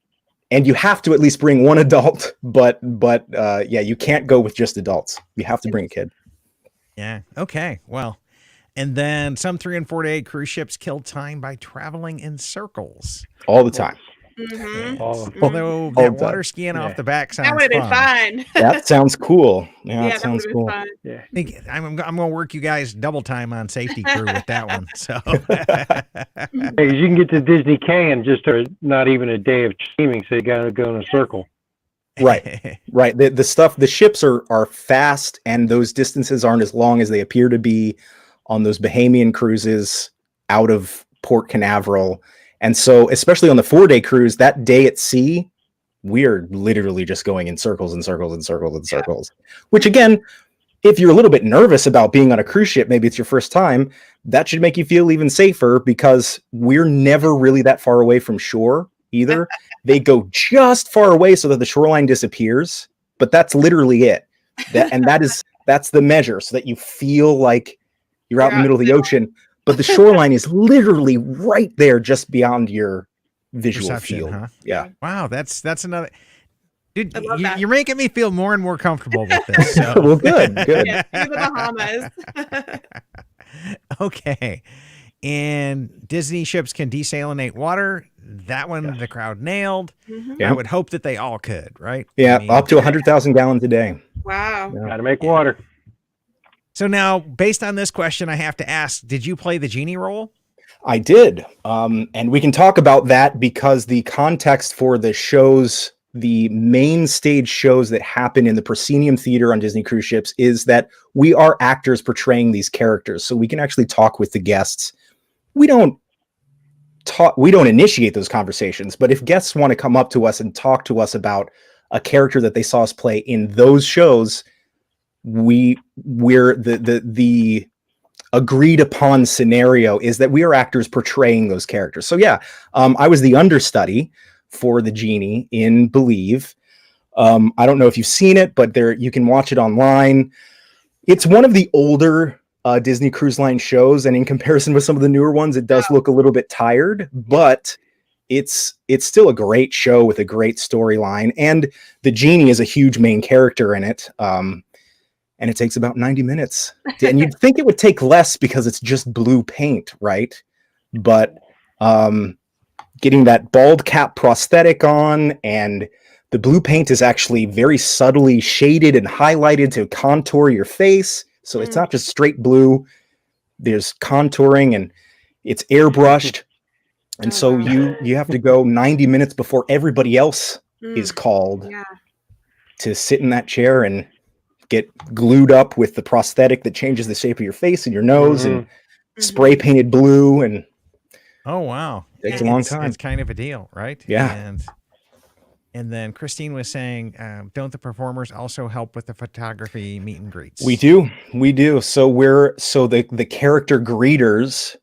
and you have to at least bring 1 adult, but you can't go with just adults. You have to bring a kid. Yeah. Okay. Well, and then some 3 and 4 day cruise ships kill time by traveling in circles all the time. Although that water skiing off the back sounds that would have been fun. That sounds cool. Yeah, that sounds cool. Fun. Yeah. I think I'm going to work you guys double time on safety crew with that one. So you can get to Disney Canyon just not even a day of steaming, so you got to go in a circle. Right. The ships are fast, and those distances aren't as long as they appear to be on those Bahamian cruises out of Port Canaveral. And so, especially on the 4-day cruise, that day at sea, we're literally just going in circles and circles and circles and circles, which again, if you're a little bit nervous about being on a cruise ship, maybe it's your first time, that should make you feel even safer because we're never really that far away from shore either. They go just far away so that the shoreline disappears, but that's literally it. That's the measure, so that you feel like you're out in the middle of the ocean, but the shoreline is literally right there just beyond your visual Perception, field. huh? Yeah. Wow, that's another. Dude, I love that. you're making me feel more and more comfortable with this. So. Well, good. Yeah, see the Bahamas. Okay. And Disney ships can desalinate water. That one, the crowd nailed. Yeah. I would hope that they all could, right? Yeah, I mean, up to 100,000 gallons a day. Wow. Yeah. Got to make water. So now, based on this question, I have to ask, did you play the genie role? I did. And we can talk about that because the context for the shows, the main stage shows that happen in the proscenium theater on Disney cruise ships, is that we are actors portraying these characters. So we can actually talk with the guests. We don't initiate those conversations, but if guests want to come up to us and talk to us about a character that they saw us play in those shows, we're the agreed upon scenario is that we are actors portraying those characters. So yeah, I was the understudy for the genie in Believe. I don't know if you've seen it, but you can watch it online. It's one of the older Disney Cruise Line shows, and in comparison with some of the newer ones, it does look a little bit tired, but it's still a great show with a great storyline, and the genie is a huge main character in it. And it takes about 90 minutes. And you'd think it would take less because it's just blue paint, right? But getting that bald cap prosthetic on, and the blue paint is actually very subtly shaded and highlighted to contour your face. So it's not just straight blue. There's contouring and it's airbrushed. And so you have to go 90 minutes before everybody else is called to sit in that chair and get glued up with the prosthetic that changes the shape of your face and your nose and spray painted blue. And oh, wow. Takes a long time. It's kind of a deal, right? Yeah. And then Christine was saying, don't the performers also help with the photography meet and greets? We do. So the character greeters,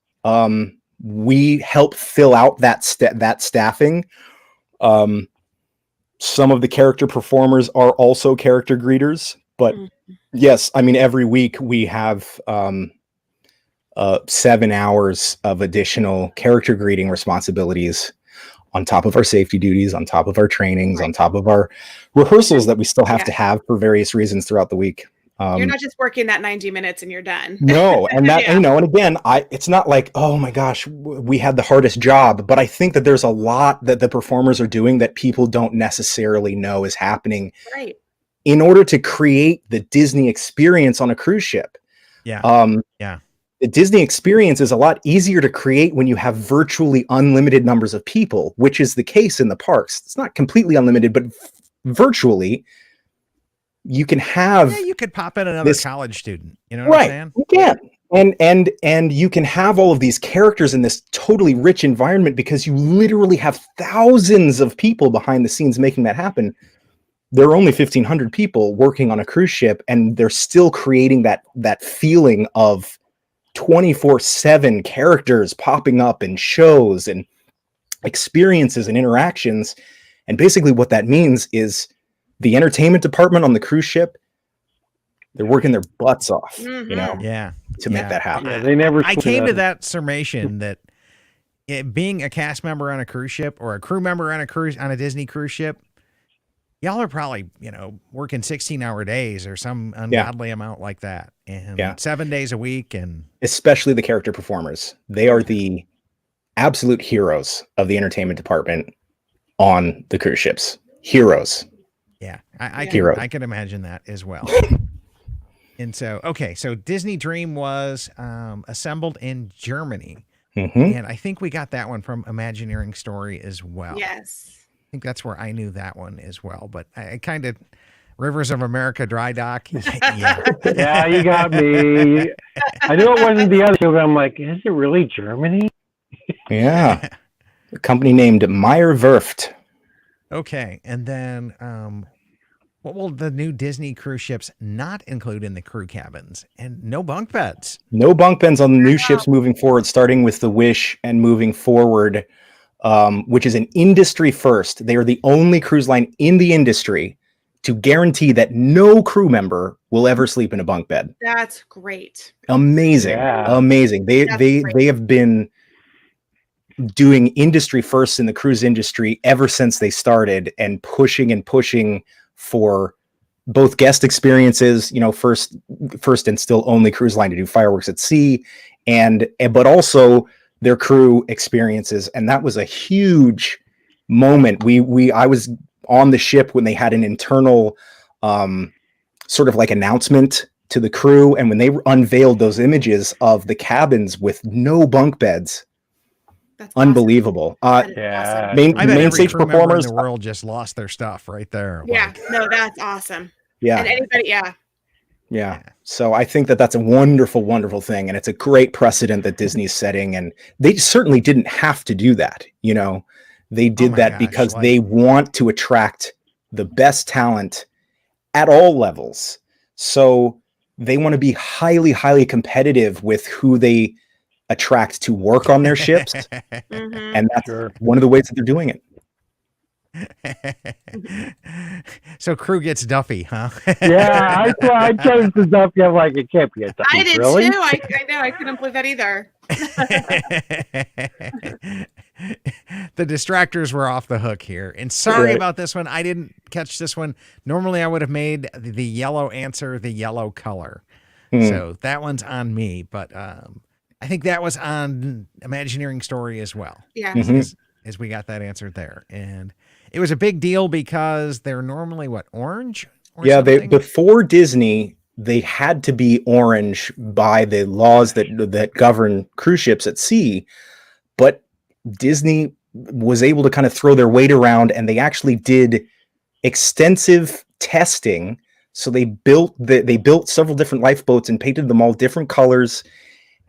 we help fill out that staffing. Some of the character performers are also character greeters, but yes, I mean, every week we have 7 hours of additional character greeting responsibilities on top of our safety duties, on top of our trainings, on top of our rehearsals that we still have to have for various reasons throughout the week. You're not just working that 90 minutes and you're done. No, and that, and again, it's not like, oh my gosh, we had the hardest job, but I think that there's a lot that the performers are doing that people don't necessarily know is happening in order to create the Disney experience on a cruise ship. The Disney experience is a lot easier to create when you have virtually unlimited numbers of people, which is the case in the parks. It's not completely unlimited, but virtually you can have... Yeah, you could pop in another college student. You know what I'm saying? You can. And you can have all of these characters in this totally rich environment because you literally have thousands of people behind the scenes making that happen. There are only 1,500 people working on a cruise ship, and they're still creating that feeling of 24/7 characters popping up in shows and experiences and interactions. And basically what that means is the entertainment department on the cruise ship, they're working their butts off, to make that happen. I came to that summation that being a cast member on a cruise ship or a crew member on a Disney cruise ship, y'all are probably, working 16-hour days or some ungodly amount like that. And 7 days a week. And especially the character performers. They are the absolute heroes of the entertainment department on the cruise ships. Heroes. Yeah. I can imagine that as well. And so, so Disney Dream was assembled in Germany. And I think we got that one from Imagineering Story as well. Yes. I think that's where I knew that one as well. But I kind of Rivers of America dry dock. Yeah. Yeah, you got me. I knew it wasn't the other show, but I'm like, is it really Germany? Yeah. A company named Meyer Werft. Okay, and then what will the new Disney cruise ships not include in the crew cabins? And no bunk beds. No bunk beds on the new ships moving forward, starting with the Wish and moving forward, which is an industry first. They are the only cruise line in the industry to guarantee that no crew member will ever sleep in a bunk bed. That's great. Amazing. Yeah. Amazing. They Great. have been doing industry first in the cruise industry ever since they started, and pushing for both guest experiences, first and still only cruise line to do fireworks at sea, but also their crew experiences. And that was a huge moment. I was on the ship when they had an internal sort of like announcement to the crew, and when they unveiled those images of the cabins with no bunk beds. That's awesome. Unbelievable. Yeah. Awesome. Main I bet every stage crew member performers. in the world just lost their stuff right there. Yeah, no, that's awesome. Yeah. And anybody, Yeah. So I think that that's a wonderful, wonderful thing. And it's a great precedent that Disney's setting. And they certainly didn't have to do that. They did my that gosh, because like- they want to attract the best talent at all levels. So they want to be highly, highly competitive with who they attract to work on their ships. Mhm. And that's Sure. one of the ways that they're doing it. So crew gets Duffy, huh? Yeah, I chose the stuff. I'm like, it can't be a I did really? too. I know. I couldn't believe that either. The distractors were off the hook here. And sorry Right. about this one. I didn't catch this one. Normally I would have made the yellow answer the yellow color. So that one's on me. But I think that was on Imagineering Story as well. Yeah. As we got that answered there. And it was a big deal because they're normally orange? Or Yeah, something? before Disney, they had to be orange by the laws that govern cruise ships at sea. But Disney was able to kind of throw their weight around, and they actually did extensive testing. So they built several different lifeboats and painted them all different colors,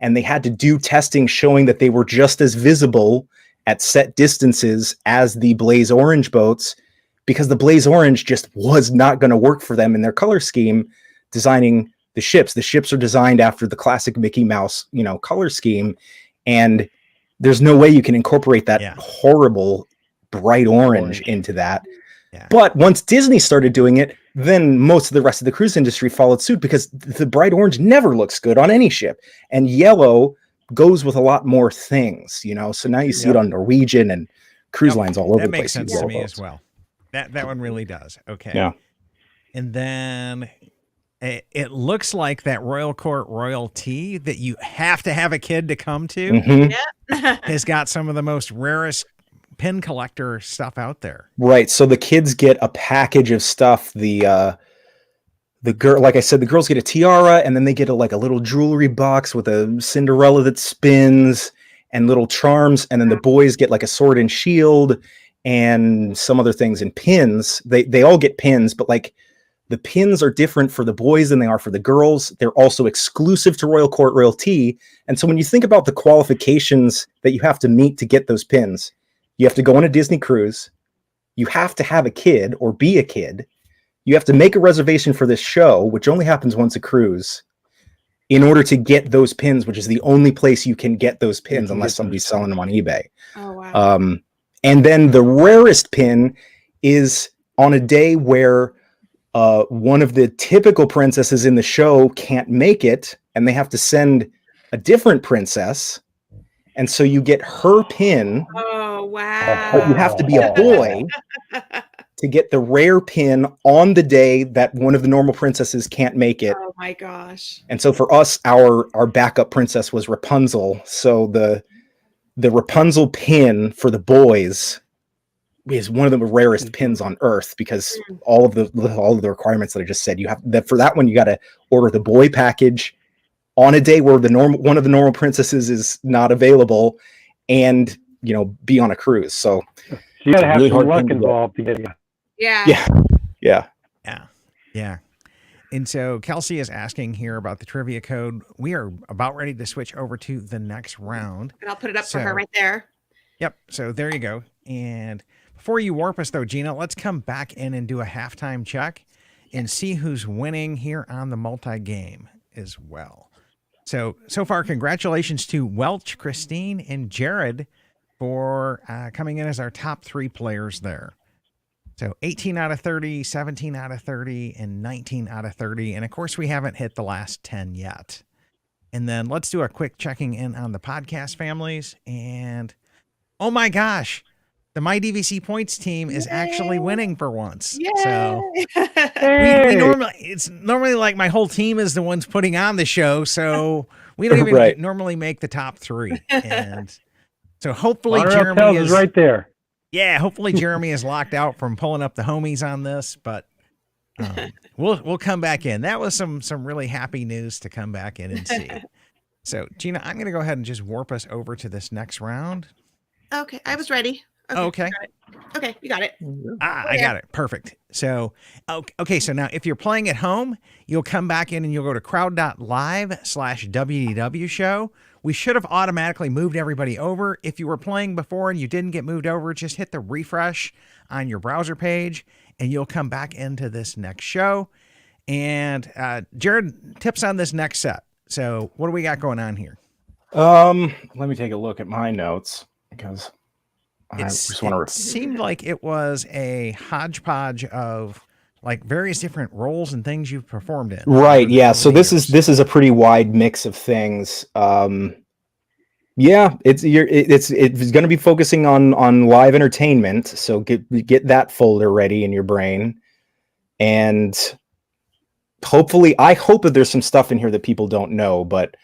and they had to do testing showing that they were just as visible at set distances as the Blaze Orange boats, because the Blaze Orange just was not going to work for them in their color scheme designing the ships. The ships are designed after the classic Mickey Mouse, color scheme, and there's no way you can incorporate that horrible bright orange into that. Yeah. But once Disney started doing it, then most of the rest of the cruise industry followed suit, because the bright orange never looks good on any ship, and yellow goes with a lot more things, so now you see it on Norwegian and cruise lines all over that the place. makes sense to me as well. That one really does. Okay. Yeah. And then it looks like that Royal Court Royal Tea that you have to have a kid to come to Mhm. has got some of the most rarest pin collector stuff out there. Right. So the kids get a package of stuff. The girl, like I said, the girls get a tiara, and then they get a little jewelry box with a Cinderella that spins and little charms. And then the boys get like a sword and shield and some other things and pins. They all get pins, but the pins are different for the boys than they are for the girls. They're also exclusive to Royal Court Royal Tea. And so when you think about the qualifications that you have to meet to get those pins, you have to go on a Disney cruise. You have to have a kid or be a kid. You have to make a reservation for this show, which only happens once a cruise, in order to get those pins, which is the only place you can get those pins unless somebody's selling them on eBay. Oh, wow. And then the rarest pin is on a day where one of the typical princesses in the show can't make it, and they have to send a different princess. And so you get her pin. Oh, wow. But you have to be a boy to get the rare pin on the day that one of the normal princesses can't make it. Oh my gosh. And so for us, our backup princess was Rapunzel. So the Rapunzel pin for the boys is one of the rarest pins on earth, because all of the requirements that I just said, you have that for that one. You got to order the boy package on a day where one of the normal princesses is not available, and be on a cruise. So You got to have really some hard luck thing to get. involved to get it. Yeah. yeah. Yeah. And so Kelsey is asking here about the trivia code. We are about ready to switch over to the next round. And I'll put it up for her right there. Yep. So there you go. And before you warp us, though, Gina, let's come back in and do a halftime check and see who's winning here on the multi-game as well. So far, congratulations to Welch, Christine, and Jarrod for coming in as our top 3 players there. So 18 out of 30, 17 out of 30, and 19 out of 30. And of course, we haven't hit the last 10 yet. And then let's do a quick checking in on the podcast families. And oh my gosh, the My DVC Points team is actually winning for once. Yay! So Hey! it's normally like my whole team is the ones putting on the show. So we don't even Right. normally make the top 3. And so hopefully Honor Jeremy Tells is right there. Yeah, hopefully Jeremy is locked out from pulling up the homies on this, but we'll come back in. That was some really happy news to come back in and see. So, Gina, I'm going to go ahead and just warp us over to this next round. Okay, I was ready. Okay. Okay, you got it. I got it. Perfect. So, okay. So now if you're playing at home, you'll come back in and you'll go to crowd.live/WDW show. We should have automatically moved everybody over. If you were playing before and you didn't get moved over, just hit the refresh on your browser page and you'll come back into this next show. And Jarrod, tips on this next set. So what do we got going on here? Let me take a look at my notes because I just want to. It seemed like it was a hodgepodge of like various different roles and things you've performed in. Right. Yeah. So this is a pretty wide mix of things. Yeah, it's going to be focusing on live entertainment. So get that folder ready in your brain, and hopefully, I hope that there's some stuff in here that people don't know, but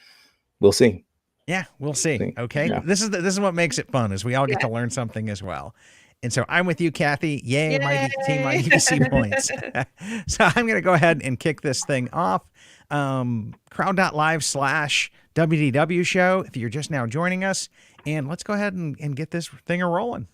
we'll see. Yeah, we'll see. Okay. Yeah. This is what makes it fun, is we all get to learn something as well. And so I'm with you, Kathy. Yay. My DVC points. So I'm going to go ahead and kick this thing off. Crowd.live/WDW show, if you're just now joining us. And let's go ahead and get this thing a-rolling.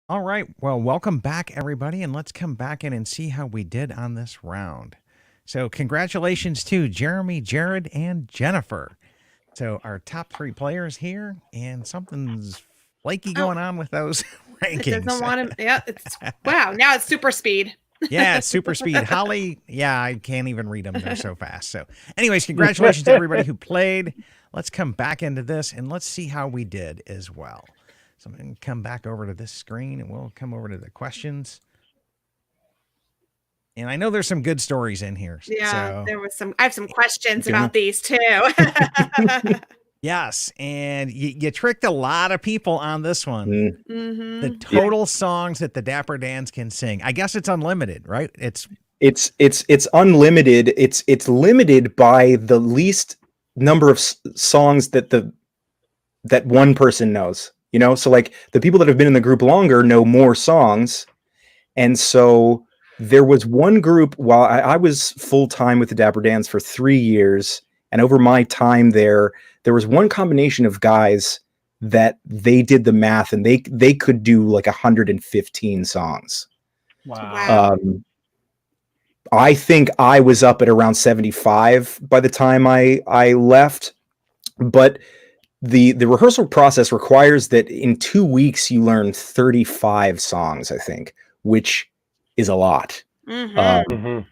All right. Well, welcome back, everybody, and let's come back in and see how we did on this round. So congratulations to Jeremy, Jarrod, and Jennifer. So our top 3 players here, and something's flaky going on with those rankings. It doesn't want to. Yeah. Wow. Now it's super speed. Yeah, it's super speed. Holly, yeah, I can't even read them. They're so fast. So anyways, congratulations to everybody who played. Let's come back into this, and let's see how we did as well. So I'm going to come back over to this screen, and we'll come over to the questions. And I know there's some good stories in here. Yeah, so. there was some. I have some questions about these too. Yes, and you tricked a lot of people on this one. Mm-hmm. The total songs that the Dapper Dans can sing. I guess it's unlimited, right? It's unlimited. It's limited by the least number of songs that one person knows. You know, so like the people that have been in the group longer know more songs. And so there was one group while I was full time with the Dapper Dans for 3 years. And over my time there was one combination of guys that they did the math and they could do like 115 songs. Wow. I think I was up at around 75 by the time I left, but the rehearsal process requires that in 2 weeks you learn 35 songs, I think, which is a lot to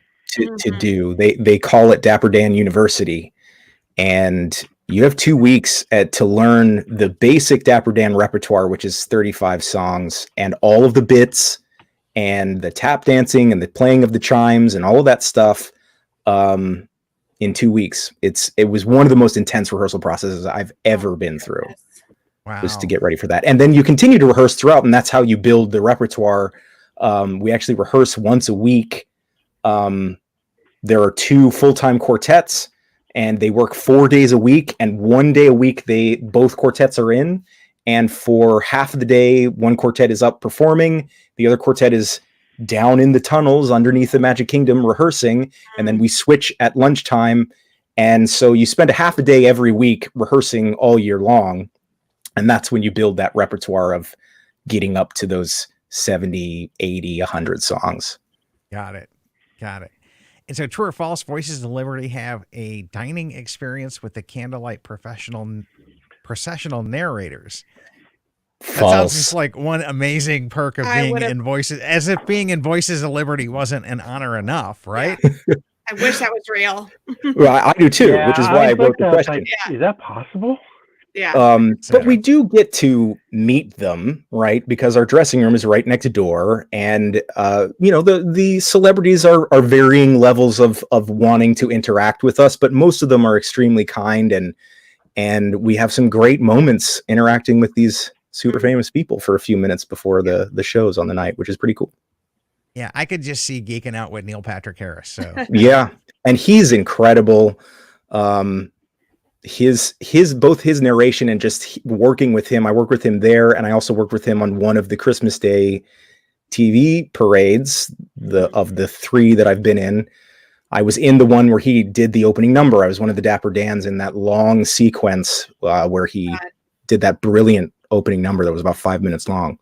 do. They call it Dapper Dan University, and you have 2 weeks to learn the basic Dapper Dan repertoire, which is 35 songs, and all of the bits and the tap dancing and the playing of the chimes and all of that stuff. In 2 weeks. It was one of the most intense rehearsal processes I've ever been through. Wow. Just to get ready for that. And then you continue to rehearse throughout, and that's how you build the repertoire. We actually rehearse once a week. There are 2 full-time quartets, and they work 4 days a week, and 1 day a week both quartets are in. And for half of the day, one quartet is up performing, the other quartet is down in the tunnels underneath the Magic Kingdom rehearsing, and then we switch at lunchtime. And so you spend a half a day every week rehearsing all year long. And that's when you build that repertoire of getting up to those 70, 80, 100 songs. Got it. And so true or false, Voices of Liberty have a dining experience with the candlelight processional narrators. That sounds just like one amazing perk of being in Voices, as if being in Voices of Liberty wasn't an honor enough, right? Yeah. I wish that was real. Well, I do too, which is why I wrote the question. Like, is that possible? Yeah. But we do get to meet them, right? Because our dressing room is right next door, and the celebrities are varying levels of wanting to interact with us, but most of them are extremely kind, and we have some great moments interacting with these super famous people for a few minutes before the shows on the night, which is pretty cool. Yeah, I could just see geeking out with Neil Patrick Harris. So yeah, and he's incredible. Both his narration and just working with him. I work with him there, and I also worked with him on one of the Christmas Day TV parades. Of the 3 that I've been in, I was in the one where he did the opening number. I was one of the Dapper Dans in that long sequence where he did that brilliant opening number that was about 5 minutes long.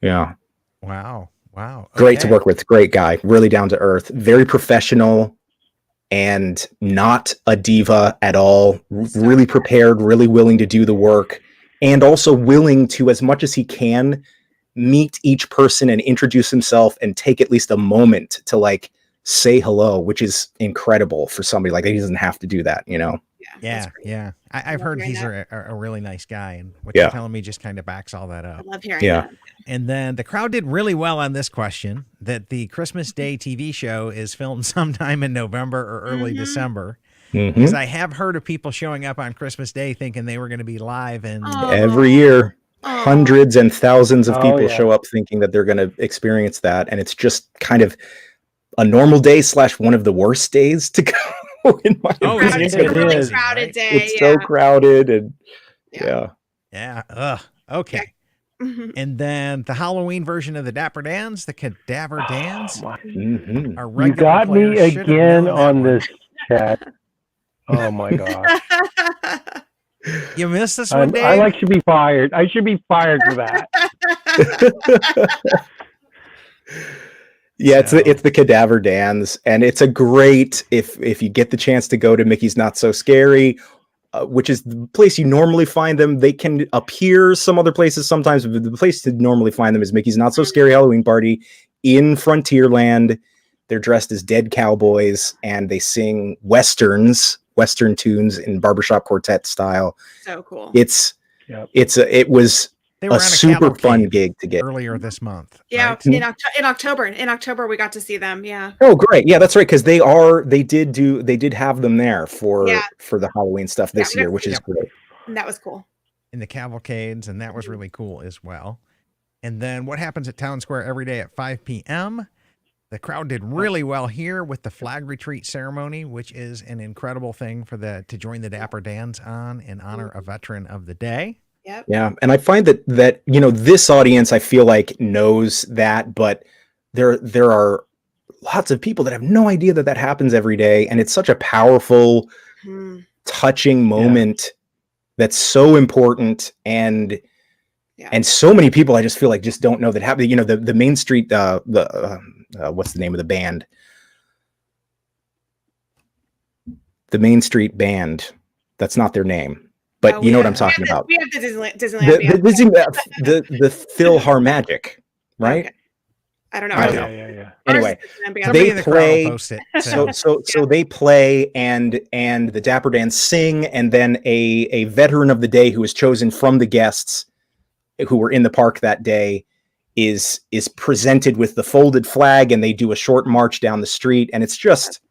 Yeah. Wow. Okay. Great to work with. Great guy. Really down to earth. Very professional and not a diva at all. Really prepared, really willing to do the work, and also willing to, as much as he can, meet each person and introduce himself and take at least a moment to like say hello, which is incredible for somebody like that. He doesn't have to do that, you know? Yeah. I've heard he's a really nice guy, and what you're telling me just kind of backs all that up. I love hearing that. And then the crowd did really well on this question, that the Christmas Day TV show is filmed sometime in November or early December. Because I have heard of people showing up on Christmas Day thinking they were going to be live. And every year, hundreds and thousands of people show up thinking that they're going to experience that. And it's just kind of a normal day / one of the worst days to go. In my opinion. It's a really crowded day. It's so crowded, and okay. And then the Halloween version of the Dapper Dans, the Cadaver Dans. You got me again on this chat. Oh my god! You missed this one, Dave? I should be fired. I should be fired for that. Yeah, So- it's the Cadaver Dans, and it's a great if you get the chance to go to Mickey's Not So Scary, which is the place you normally find them. They can appear some other places sometimes, but the place to normally find them is Mickey's Not So Scary Halloween Party in Frontierland. They're dressed as dead cowboys, and they sing Western tunes in barbershop quartet style. So cool. It was They were a on super fun cavalcade gig to get earlier this month. Yeah, right? in October. In October, we got to see them. Yeah. Oh, great! Yeah, that's right. Because they did have them there for the Halloween stuff this year, which is great. And that was cool. In the cavalcades, and that was really cool as well. And then what happens at Town Square every day at 5 p.m. The crowd did really well here with the flag retreat ceremony, which is an incredible thing to join the Dapper Dans on in honor of Veteran of the Day. Yep. Yeah, and I find that this audience, I feel like, knows that, but there are lots of people that have no idea that happens every day, and it's such a powerful, touching moment that's so important, and so many people I just feel like just don't know that happen. The Main Street, what's the name of the band? The Main Street Band. That's not their name. But you know what I'm talking about. We have the Disneyland band. The Philharmagic, right? Okay. I don't know. Yeah. Anyway, Somebody in the crowd will play. post it. So they play, and the Dapper Dans sing, and then a veteran of the day who was chosen from the guests who were in the park that day is presented with the folded flag, and they do a short march down the street, and it's just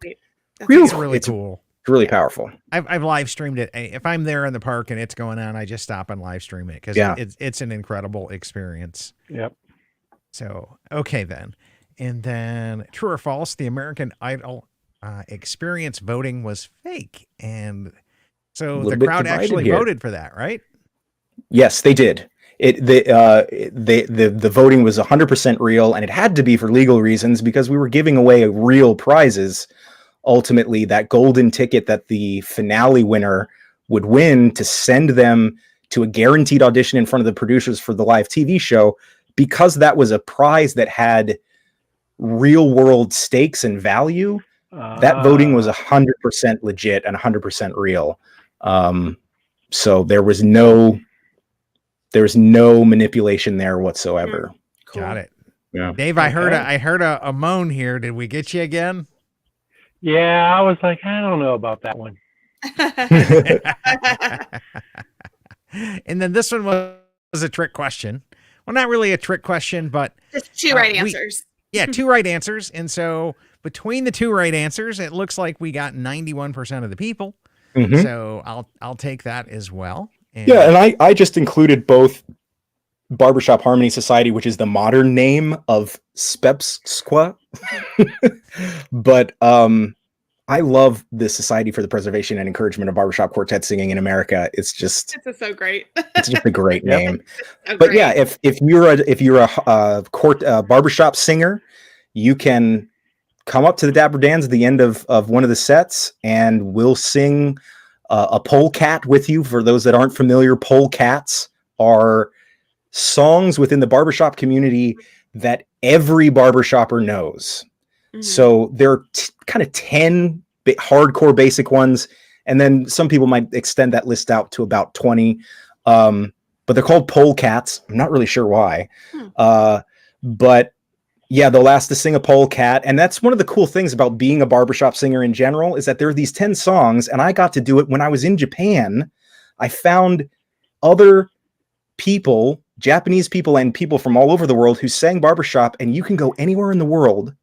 really cool. It's really powerful. I've live streamed it. If I'm there in the park and it's going on, I just stop and live stream it because it's an incredible experience. Yep. So, okay then. And then true or false, the American Idol experience voting was fake. And so the crowd actually voted for that, right? Yes, they did. The voting was 100% real, and it had to be for legal reasons because we were giving away real prizes. Ultimately, that golden ticket that the finale winner would win to send them to a guaranteed audition in front of the producers for the live TV show, because that was a prize that had real world stakes and value. That voting was 100% legit and 100% real. So there was no manipulation there whatsoever. Cool. Got it. Yeah. Dave, I heard a moan here. Did we get you again? Yeah, I was like, I don't know about that one. And then this one was a trick question. Well, not really a trick question, but just two right answers. Two right answers. And so between the two right answers, it looks like we got 91% of the people. Mm-hmm. So I'll take that as well. And I just included both Barbershop Harmony Society, which is the modern name of Spepsqua. But I love the Society for the Preservation and Encouragement of Barbershop Quartet Singing in America. It's so great. It's just a great name. So but great. yeah, if you're a barbershop singer, you can come up to the Dapper Dans at the end of one of the sets, and we'll sing a polecat with you. For those that aren't familiar, polecats are songs within the barbershop community that every barbershopper knows. Mm-hmm. So there are kind of 10 hardcore basic ones, and then some people might extend that list out to about 20. But they're called polecats. I'm not really sure why. But yeah, they'll ask to sing a polecat. And that's one of the cool things about being a barbershop singer in general, is that there are these 10 songs, and I got to do it when I was in Japan. I found other people, Japanese people and people from all over the world, who sang barbershop, and you can go anywhere in the world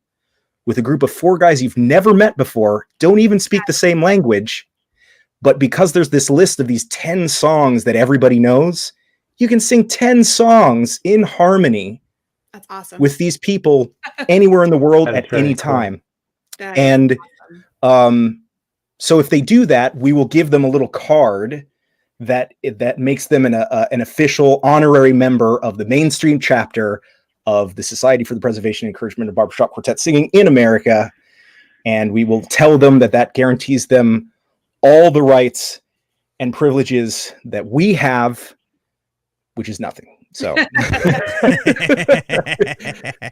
with a group of 4 guys you've never met before, don't even speak the same language, but because there's this list of these 10 songs that everybody knows, you can sing 10 songs in harmony. That's awesome. With these people anywhere in the world at any time. Cool. And so if they do that, we will give them a little card that makes them an official honorary member of the mainstream chapter of the Society for the Preservation and Encouragement of Barbershop Quartet Singing in America. And we will tell them that guarantees them all the rights and privileges that we have, which is nothing. So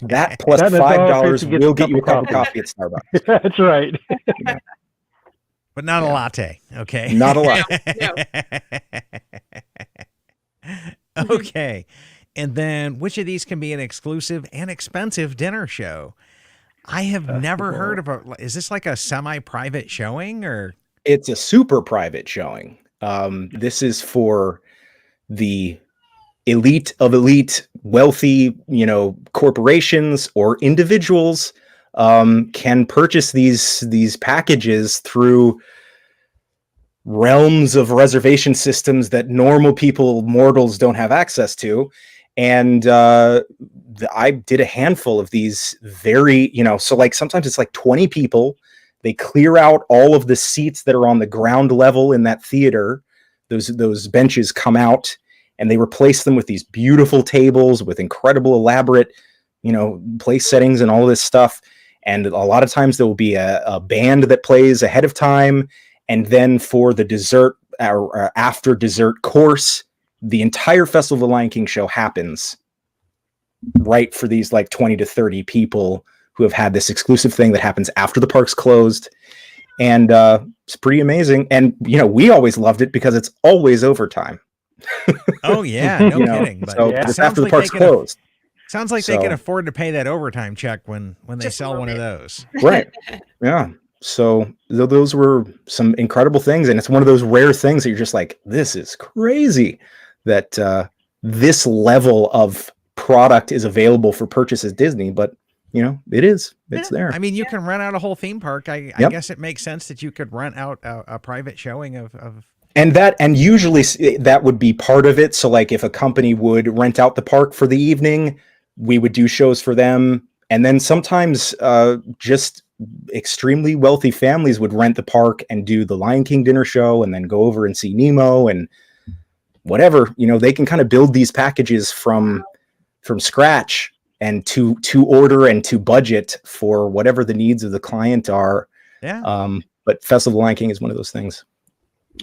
that plus $5 will get you a cup of coffee at Starbucks. That's right. Yeah. But not a latte, okay? Not a lot. Okay. And then which of these can be an exclusive and expensive dinner show? I have never heard of is this like a semi-private showing or? It's a super private showing. This is for the elite of elite, wealthy, corporations or individuals can purchase these packages through realms of reservation systems that normal mortals don't have access to. And I did a handful of these very, so like sometimes it's like 20 people. They clear out all of the seats that are on the ground level in that theater. Those benches come out and they replace them with these beautiful tables with incredible elaborate, place settings and all this stuff. And a lot of times there will be a band that plays ahead of time. And then for the dessert or after dessert course, the entire Festival of the Lion King show happens right for these like 20 to 30 people who have had this exclusive thing that happens after the park's closed. And it's pretty amazing. And, we always loved it because it's always overtime. Oh, yeah. No kidding. But so it's after the park's closed. Sounds like they can afford to pay that overtime check when they sell one of those. Right. Yeah. So those were some incredible things. And it's one of those rare things that you're just like, this is crazy that this level of product is available for purchase at Disney. But, it is. It's there. I mean, you can rent out a whole theme park. I guess it makes sense that you could rent out a private showing of... And usually that would be part of it. So like if a company would rent out the park for the evening, we would do shows for them. And then sometimes just extremely wealthy families would rent the park and do the Lion King dinner show and then go over and see Nemo and whatever. They can kind of build these packages from scratch and to order and to budget for whatever the needs of the client are. Yeah. But Festival of the Lion King is one of those things.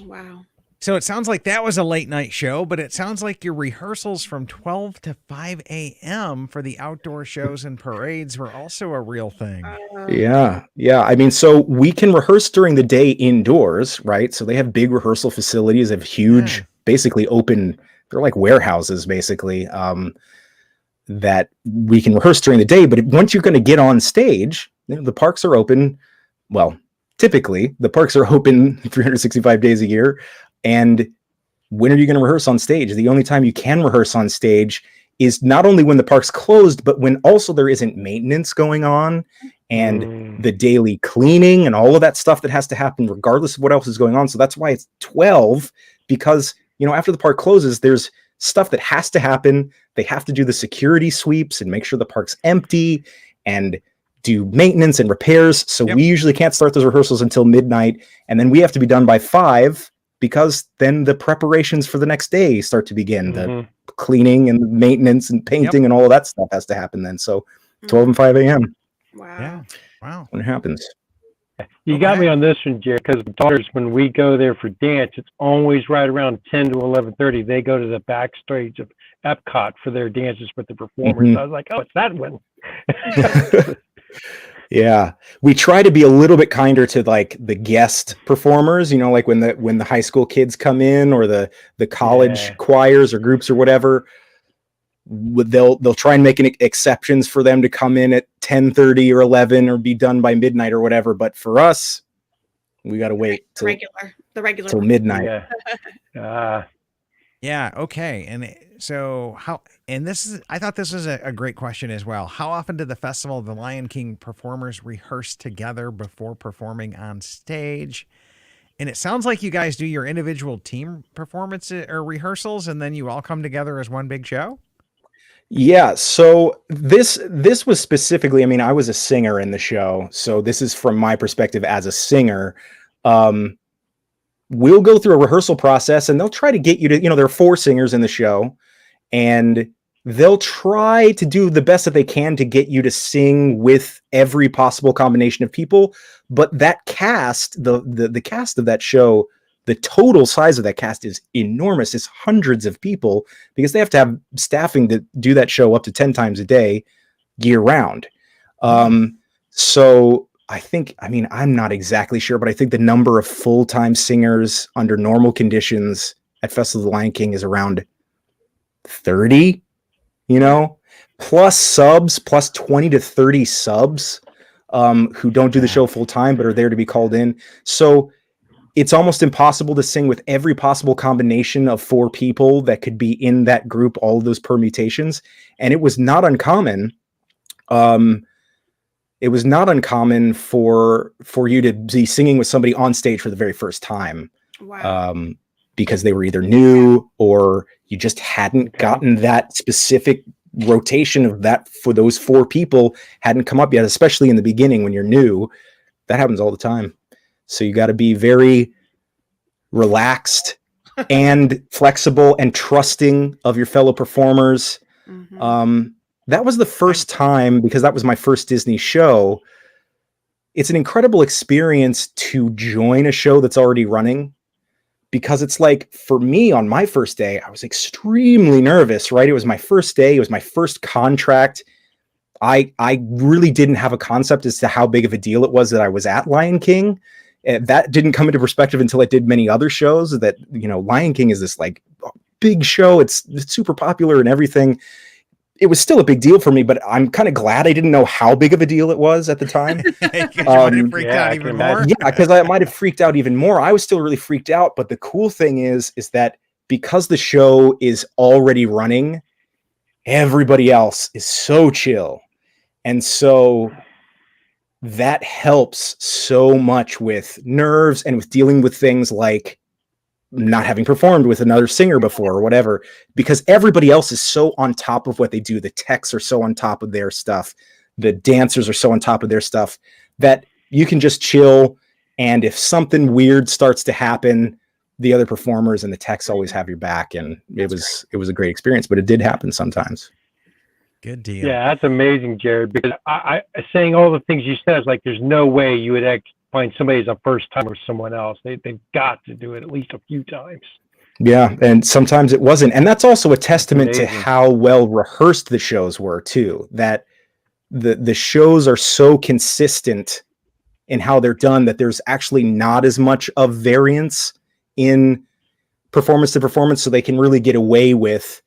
Wow. So it sounds like that was a late night show, but it sounds like your rehearsals from 12 to 5 a.m. for the outdoor shows and parades were also a real thing. Yeah. I mean, so we can rehearse during the day indoors, right? So they have big rehearsal facilities, have huge, basically open, they're like warehouses, basically, that we can rehearse during the day. But once you're going to get on stage, the parks are open. Well, typically the parks are open 365 days a year. And when are you going to rehearse on stage? The only time you can rehearse on stage is not only when the park's closed, but when also there isn't maintenance going on and the daily cleaning and all of that stuff that has to happen regardless of what else is going on. So that's why it's 12, because, after the park closes, there's stuff that has to happen. They have to do the security sweeps and make sure the park's empty and do maintenance and repairs. So we usually can't start those rehearsals until midnight. And then we have to be done by 5 because then the preparations for the next day start to begin. The cleaning and maintenance and painting and all of that stuff has to happen then. So 12 and 5 a.m. Wow. Yeah. Wow. When it happens. You got me on this one, Jared, because daughters, when we go there for dance, it's always right around 10 to 11:30. They go to the backstage of Epcot for their dances with the performers. I was like, oh, it's that one. Yeah, we try to be a little bit kinder to like the guest performers, like when the high school kids come in or the college choirs or groups or whatever. They'll try and make exceptions for them to come in at 10:30 or 11 or be done by midnight or whatever. But for us, we got to wait the regular till midnight. Yeah. Okay. And so I thought this was a great question as well. How often did the Festival of the Lion King performers rehearse together before performing on stage? And it sounds like you guys do your individual team performances or rehearsals, and then you all come together as one big show. Yeah. So this was specifically, I was a singer in the show. So this is from my perspective as a singer. We'll go through a rehearsal process and they'll try to get you to, there are 4 singers in the show and they'll try to do the best that they can to get you to sing with every possible combination of people. But that cast, the cast of that show, the total size of that cast is enormous. It's hundreds of people because they have to have staffing to do that show up to 10 times a day year round. So I think, I mean, I'm not exactly sure, but I think the number of full-time singers under normal conditions at Festival of the Lion King is around 30, you know, plus subs, plus 20 to 30 subs who don't do the show full time, but are there to be called in. So it's almost impossible to sing with every possible combination of 4 people that could be in that group, all of those permutations. And it was not uncommon. It was not uncommon for you to be singing with somebody on stage for the very first time. Wow. Because they were either new or you just hadn't gotten that specific rotation of that for those 4 people hadn't come up yet, especially in the beginning when you're new. That happens all the time. So you got to be very relaxed and flexible and trusting of your fellow performers. That was the first time, because that was my first Disney show. It's an incredible experience to join a show that's already running, because it's like, for me on my first day, I was extremely nervous, right? It was my first day. It was my first contract. I really didn't have a concept as to how big of a deal it was that I was at Lion King. That didn't come into perspective until I did many other shows, that, you know, Lion King is this like big show. It's super popular and everything. It was still a big deal for me, but I'm kind of glad I didn't know how big of a deal it was at the time. Because I might have freaked out even more. I was still really freaked out. But the cool thing is that because the show is already running, everybody else is so chill. And so that helps so much with nerves and with dealing with things like not having performed with another singer before or whatever, because everybody else is so on top of what they do. The techs are so on top of their stuff. The dancers are so on top of their stuff that you can just chill. And if something weird starts to happen, the other performers and the techs always have your back. And it was a great experience, but it did happen sometimes. Good deal. Yeah, that's amazing, Jarrod, because I saying all the things you said is like, there's no way you would find somebody as a first time or someone else. They've got to do it at least a few times. Yeah, and sometimes it wasn't. And that's also a testament to how well rehearsed the shows were too, that the shows are so consistent in how they're done that there's actually not as much of variance in performance to performance, so they can really get away with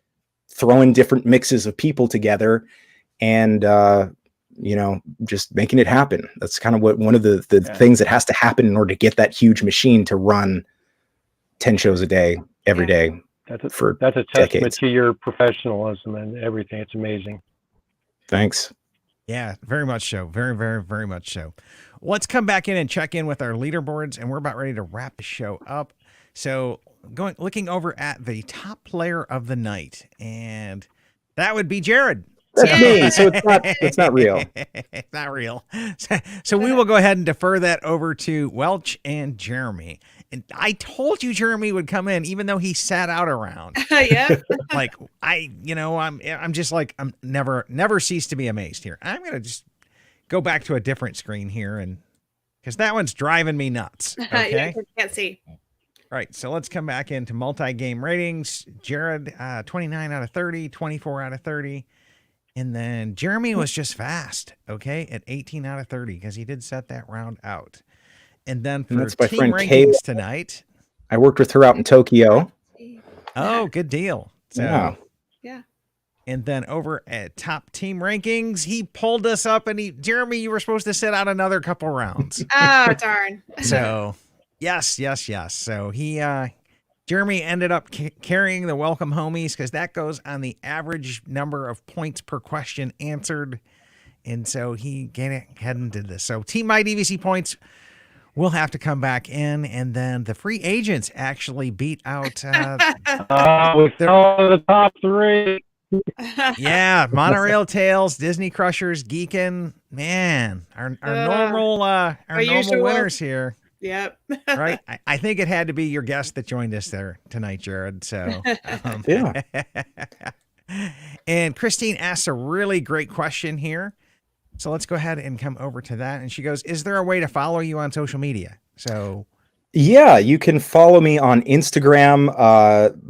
throwing different mixes of people together and you know, just making it happen. That's kind of what one of the things that has to happen in order to get that huge machine to run 10 shows a day, every day. That's a testament decades. to your professionalism and everything. It's amazing. Thanks. Yeah, very much so. Very, very, very much so. Let's come back in and check in with our leaderboards, and we're about ready to wrap the show up. So looking over at the top player of the night, and that would be Jarrod. That's me. So it's not real. It's not real. So we will go ahead and defer that over to Welch and Jeremy. And I told you Jeremy would come in, even though he sat out around. Yeah. Like I'm just like, I'm never cease to be amazed here. I'm gonna just go back to a different screen here, and because that one's driving me nuts. Okay. You can't see. All right, so let's come back into multi-game ratings. Jarrod, 29 out of 30, 24 out of 30. And then Jeremy was just fast, okay, at 18 out of 30, because he did set that round out. And then for team rankings tonight. I worked with her out in Tokyo. Oh, good deal. So, yeah. And then over at top team rankings, he pulled us up, and Jeremy, you were supposed to sit out another couple rounds. Oh, darn. So, yes. So Jeremy ended up carrying the welcome homies, because that goes on the average number of points per question answered. And so he heading to this. So Team My DVC points will have to come back in. And then the free agents actually beat out we saw the top 3. Yeah, Monorail Tales, Disney Crushers, Geekin'. Man, our normal winners here. Yep. Right. I think it had to be your guest that joined us there tonight, Jarrod. So, yeah. And Christine asks a really great question here. So let's go ahead and come over to that. And she goes, is there a way to follow you on social media? So Yeah, you can follow me on Instagram.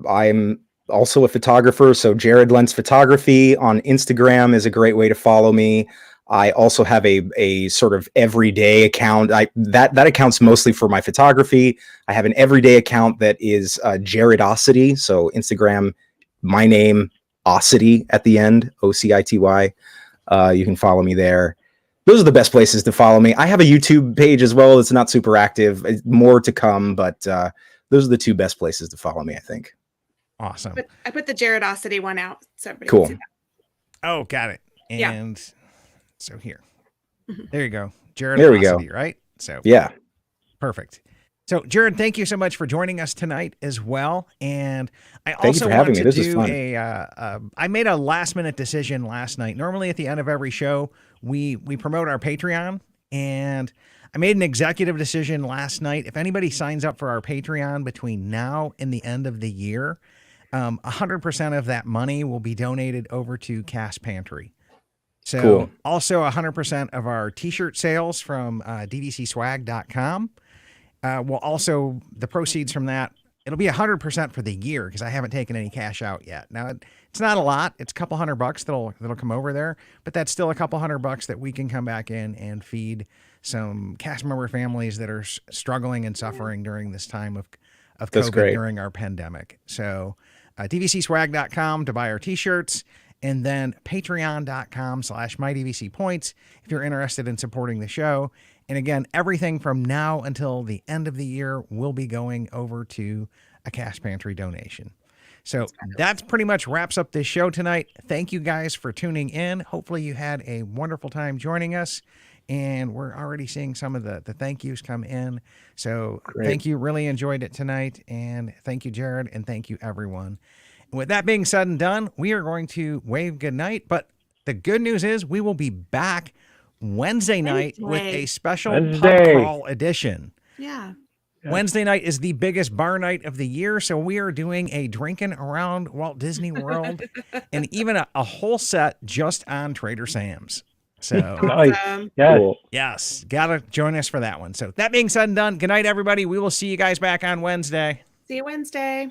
I'm also a photographer, so Jarrod Lentz Photography on Instagram is a great way to follow me. I also have a sort of everyday account. That account's mostly for my photography. I have an everyday account that is Jarrodosity, so Instagram, my name, Ocity at the end, Ocity. You can follow me there. Those are the best places to follow me. I have a YouTube page as well. It's not super active. More to come, but those are the two best places to follow me, I think. Awesome. I put the Jarrodosity one out, so everybody Cool. can see Oh, got it. Yeah. And so here. Mhm. There you go. Jarrod, There we go. right? So Yeah. perfect. So, Jarrod, thank you so much for joining us tonight as well. And I Thank you also for want having me. to This is do fun. I made a last minute decision last night. Normally at the end of every show, we promote our Patreon, and I made an executive decision last night. If anybody signs up for our Patreon between now and the end of the year, 100% of that money will be donated over to Cast Pantry. So Cool. also 100% of our t-shirt sales from dvcswag.com. Will also, the proceeds from that, it'll be 100% for the year because I haven't taken any cash out yet. Now, it's not a lot. It's a couple $100 that'll come over there, but that's still a couple $100 that we can come back in and feed some cast member families that are struggling and suffering during this time of That's COVID great. during our pandemic. So dvcswag.com to buy our t-shirts, and then patreon.com/mydvcpoints if you're interested in supporting the show. And again, everything from now until the end of the year will be going over to a Cast Pantry donation. So that's pretty much wraps up this show tonight. Thank you guys for tuning in. Hopefully you had a wonderful time joining us. And we're already seeing some of the thank yous come in. So Great. Thank you. Really enjoyed it tonight. And thank you, Jarrod. And thank you, everyone. With that being said and done, we are going to wave goodnight. But the good news is we will be back Wednesday night with a special pub Wednesday. crawl edition. Yeah. Yeah. Wednesday night is the biggest bar night of the year, so we are doing a drinking around Walt Disney World and even a whole set just on Trader Sam's. So, Nice. Awesome. Yes. Cool. yes, gotta join us for that one. So, that being said and done, good night, everybody. We will see you guys back on Wednesday. See you Wednesday.